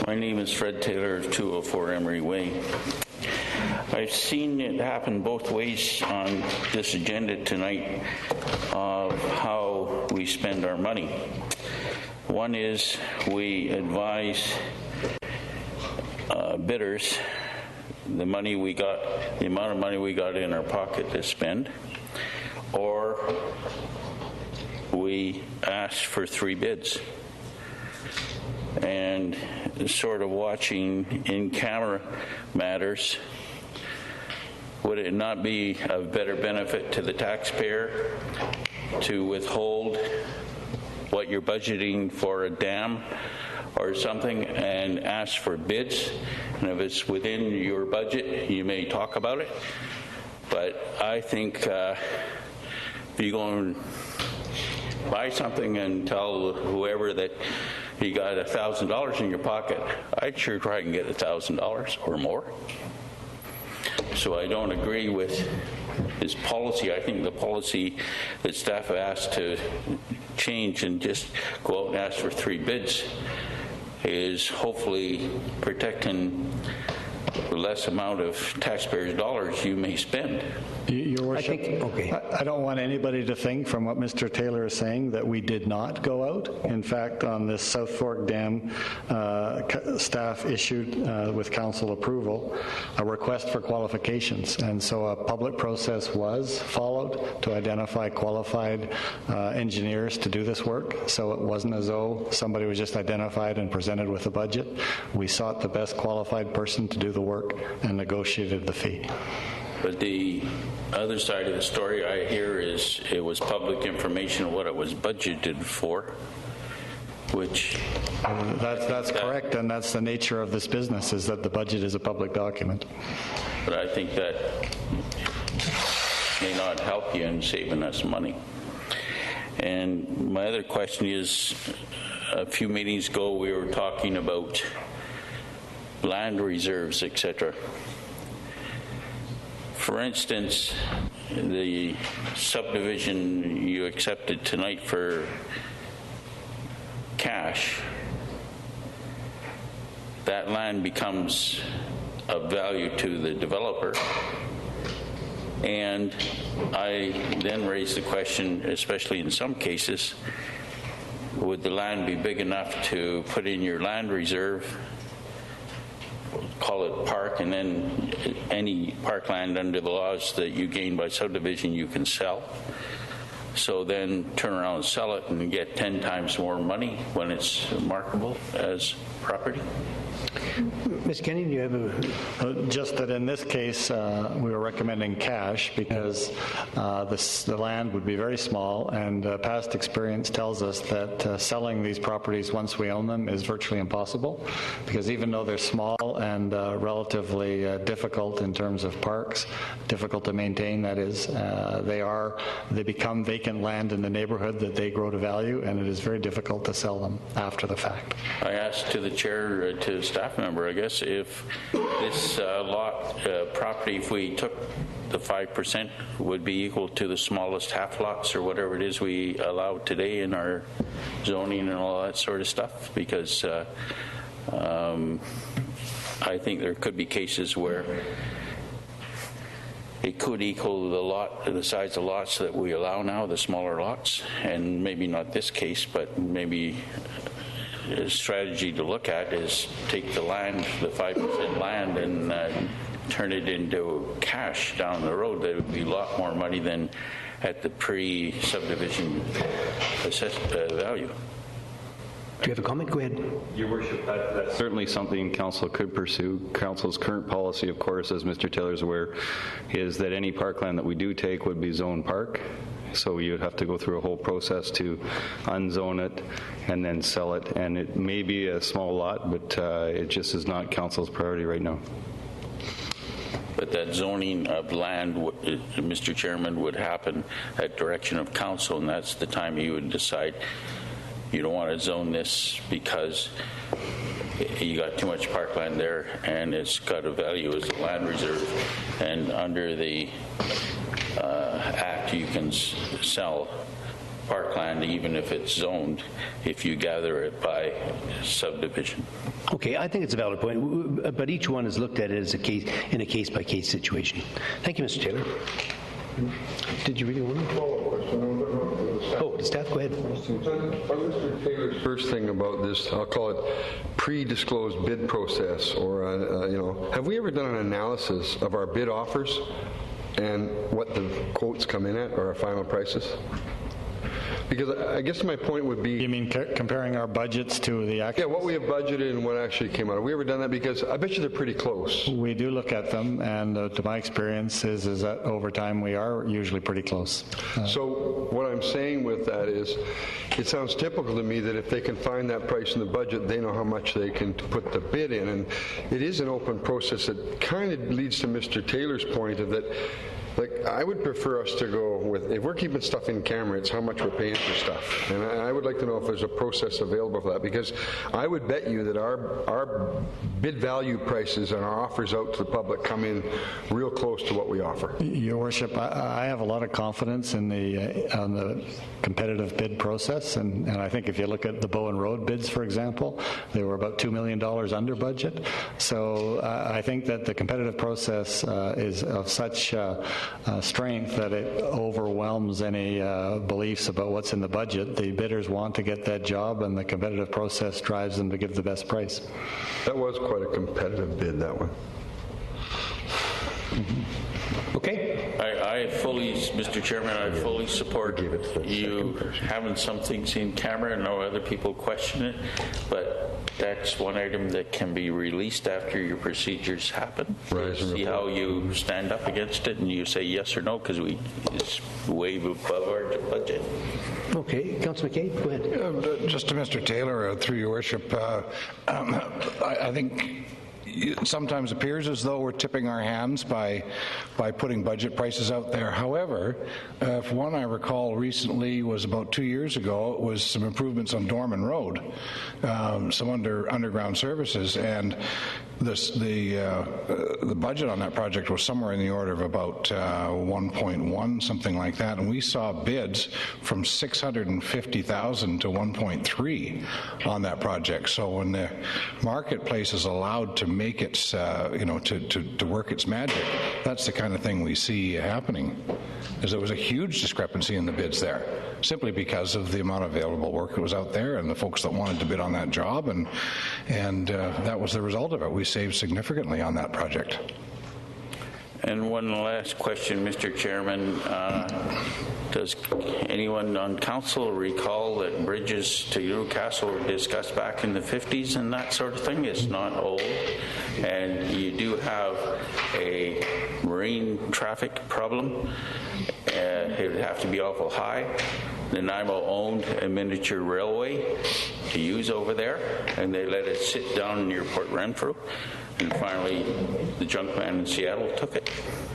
My name is Fred Taylor of 204 Emery Way. I've seen it happen both ways on this agenda tonight of how we spend our money. One is we advise bidders the money we got, the amount of money we got in our pocket to spend, or we ask for 3 bids. And sort of watching in-camera matters, would it not be of better benefit to the taxpayer to withhold what you're budgeting for a dam or something and ask for bids? And if it's within your budget, you may talk about it. But I think if you go and buy something and tell whoever that you got $1,000 in your pocket, I'd sure try and get $1,000 or more. So I don't agree with his policy. I think the policy that staff asked to change and just go out and ask for 3 bids is hopefully protecting the less amount of taxpayers' dollars you may spend. Your Worship, I don't want anybody to think from what Mr. Taylor is saying that we did not go out. In fact, on this South Fork Dam, staff issued with council approval a request for qualifications, and so a public process was followed to identify qualified engineers to do this work. So it wasn't as though somebody was just identified and presented with a budget. We sought the best qualified person to do the work and negotiated the fee. But the other side of the story I hear is it was public information of what it was budgeted for, which... That's correct, and that's the nature of this business, is that the budget is a public document. But I think that may not help you in saving us money. And my other question is, a few meetings ago we were talking about land reserves, etc. For instance, the subdivision you accepted tonight for cash, that land becomes of value to the developer. And I then raised the question, especially in some cases, would the land be big enough to put in your land reserve, call it park, and then any parkland under the laws that you gain by subdivision you can sell? So then turn around and sell it and get 10 times more money when it's marketable as property? Mr. Kenny, do you have Just that in this case, we were recommending cash because the land would be very small, and past experience tells us that selling these properties once we own them is virtually impossible, because even though they're small and relatively difficult in terms of parks, difficult to maintain, that is, they become vacant land in the neighborhood that they grow to value, and it is very difficult to sell them after the fact. I asked to the chair, to the staff member, I guess, if this lot property, if we took the 5%, would be equal to the smallest half lots or whatever it is we allow today in our zoning and all that sort of stuff, because I think there could be cases where it could equal the size of lots that we allow now, the smaller lots, and maybe not this case, but maybe a strategy to look at is take the land, the 5% land, and turn it into cash down the road. That would be a lot more money than at the pre-subdivision assessed value. Do you have a comment? Go ahead. Your Worship, that's certainly something Council could pursue. Council's current policy, of course, as Mr. Taylor is aware, is that any parkland that we do take would be zoned park. So you'd have to go through a whole process to unzone it and then sell it. And it may be a small lot, but it just is not Council's priority right now. But that zoning of land, Mr. Chairman, would happen at direction of Council, and that's the time you would decide you don't want to zone this because you got too much parkland there and it's got a value as a land reserve. And under the Act, you can sell parkland even if it's zoned if you gather it by subdivision. Okay, I think it's a valid point, but each one is looked at as a case in a case-by-case situation. Thank you, Mr. Taylor. Did you really want to? Oh, staff, go ahead. Mr. Taylor's first thing about this, I'll call it pre-disclosed bid process, or have we ever done an analysis of our bid offers and what the quotes come in at, or our final prices? Because I guess my point would be... You mean comparing our budgets to the actual... Yeah, what we have budgeted and what actually came out. Have we ever done that? Because I bet you they're pretty close. We do look at them, and to my experience is that over time we are usually pretty close. So what I'm saying with that is, it sounds typical to me that if they can find that price in the budget, they know how much they can put the bid in. And it is an open process that kind of leads to Mr. Taylor's point of that. Like, I would prefer us to go with, if we're keeping stuff in camera, it's how much we're paying for stuff. And I would like to know if there's a process available for that, because I would bet you that our bid value prices and our offers out to the public come in real close to what we offer. Your Worship, I have a lot of confidence in the competitive bid process, and I think if you look at the Bowen Road bids, for example, they were about $2 million under budget. So I think that the competitive process is of such strength that it overwhelms any beliefs about what's in the budget. The bidders want to get that job, and the competitive process drives them to give the best price. That was quite a competitive bid, that one. Okay. I fully, Mr. Chairman, I fully support you having some things in camera and no other people question it, but that's one item that can be released after your procedures happen. Right. See how you stand up against it and you say yes or no, because it's way above our budget. Okay. Councillor McKay, go ahead. Just to Mr. Taylor, through your worship, I think it sometimes appears as though we're tipping our hands by putting budget prices out there. However, if one I recall recently was about 2 years ago, it was some improvements on Dorman Road, some underground services, and the budget on that project was somewhere in the order of about 1.1, something like that, and we saw bids from $650,000 to 1.3 on that project. So when the marketplace is allowed to make its, to work its magic, that's the kind of thing we see happening. Is there was a huge discrepancy in the bids there, simply because of the amount of available work that was out there and the folks that wanted to bid on that job, and that was the result of it. We saved significantly on that project. And one last question, Mr. Chairman. Does anyone on council recall that bridges to Newcastle were discussed back in the 50s and that sort of thing? It's not old. And you do have a marine traffic problem. It would have to be awful high. Nanaimo owned a miniature railway to use over there, and they let it sit down near Port Renfrew. And finally, the junk man in Seattle took it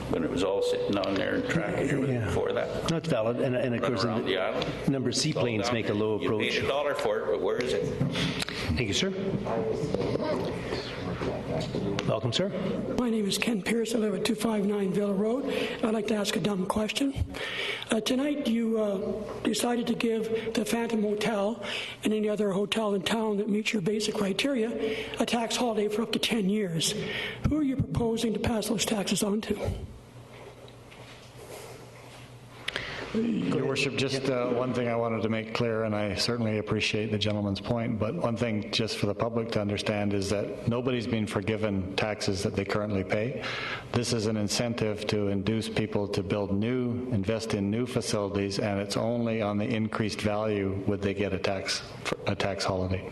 when it was all sitting on there and tracking everything before that. That's valid, and of course, the island. a number of seaplanes make a low approach. You paid $1 for it, but where is it? Thank you, sir. Welcome, sir. My name is Ken Pierce. I live at 259 Villa Road. I'd like to ask a dumb question. Tonight, you decided to give the Phantom Hotel and any other hotel in town that meets your basic criteria a tax holiday for up to 10 years. Who are you proposing to pass those taxes on to? Your Worship, just one thing I wanted to make clear, and I certainly appreciate the gentleman's point, but one thing just for the public to understand is that nobody's been forgiven taxes that they currently pay. This is an incentive to induce people to invest in new facilities, and it's only on the increased value would they get a tax holiday.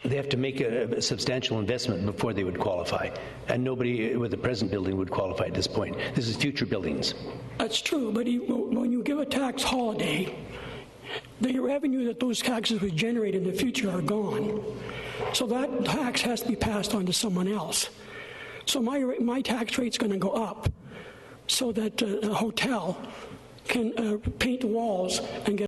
They have to make a substantial investment before they would qualify, and nobody with the present building would qualify at this point. This is future buildings. That's true, but when you give a tax holiday, the revenue that those taxes would generate in the future are gone. So that tax has to be passed on to someone else. So my tax rate's going to go up so that a hotel can paint the walls and get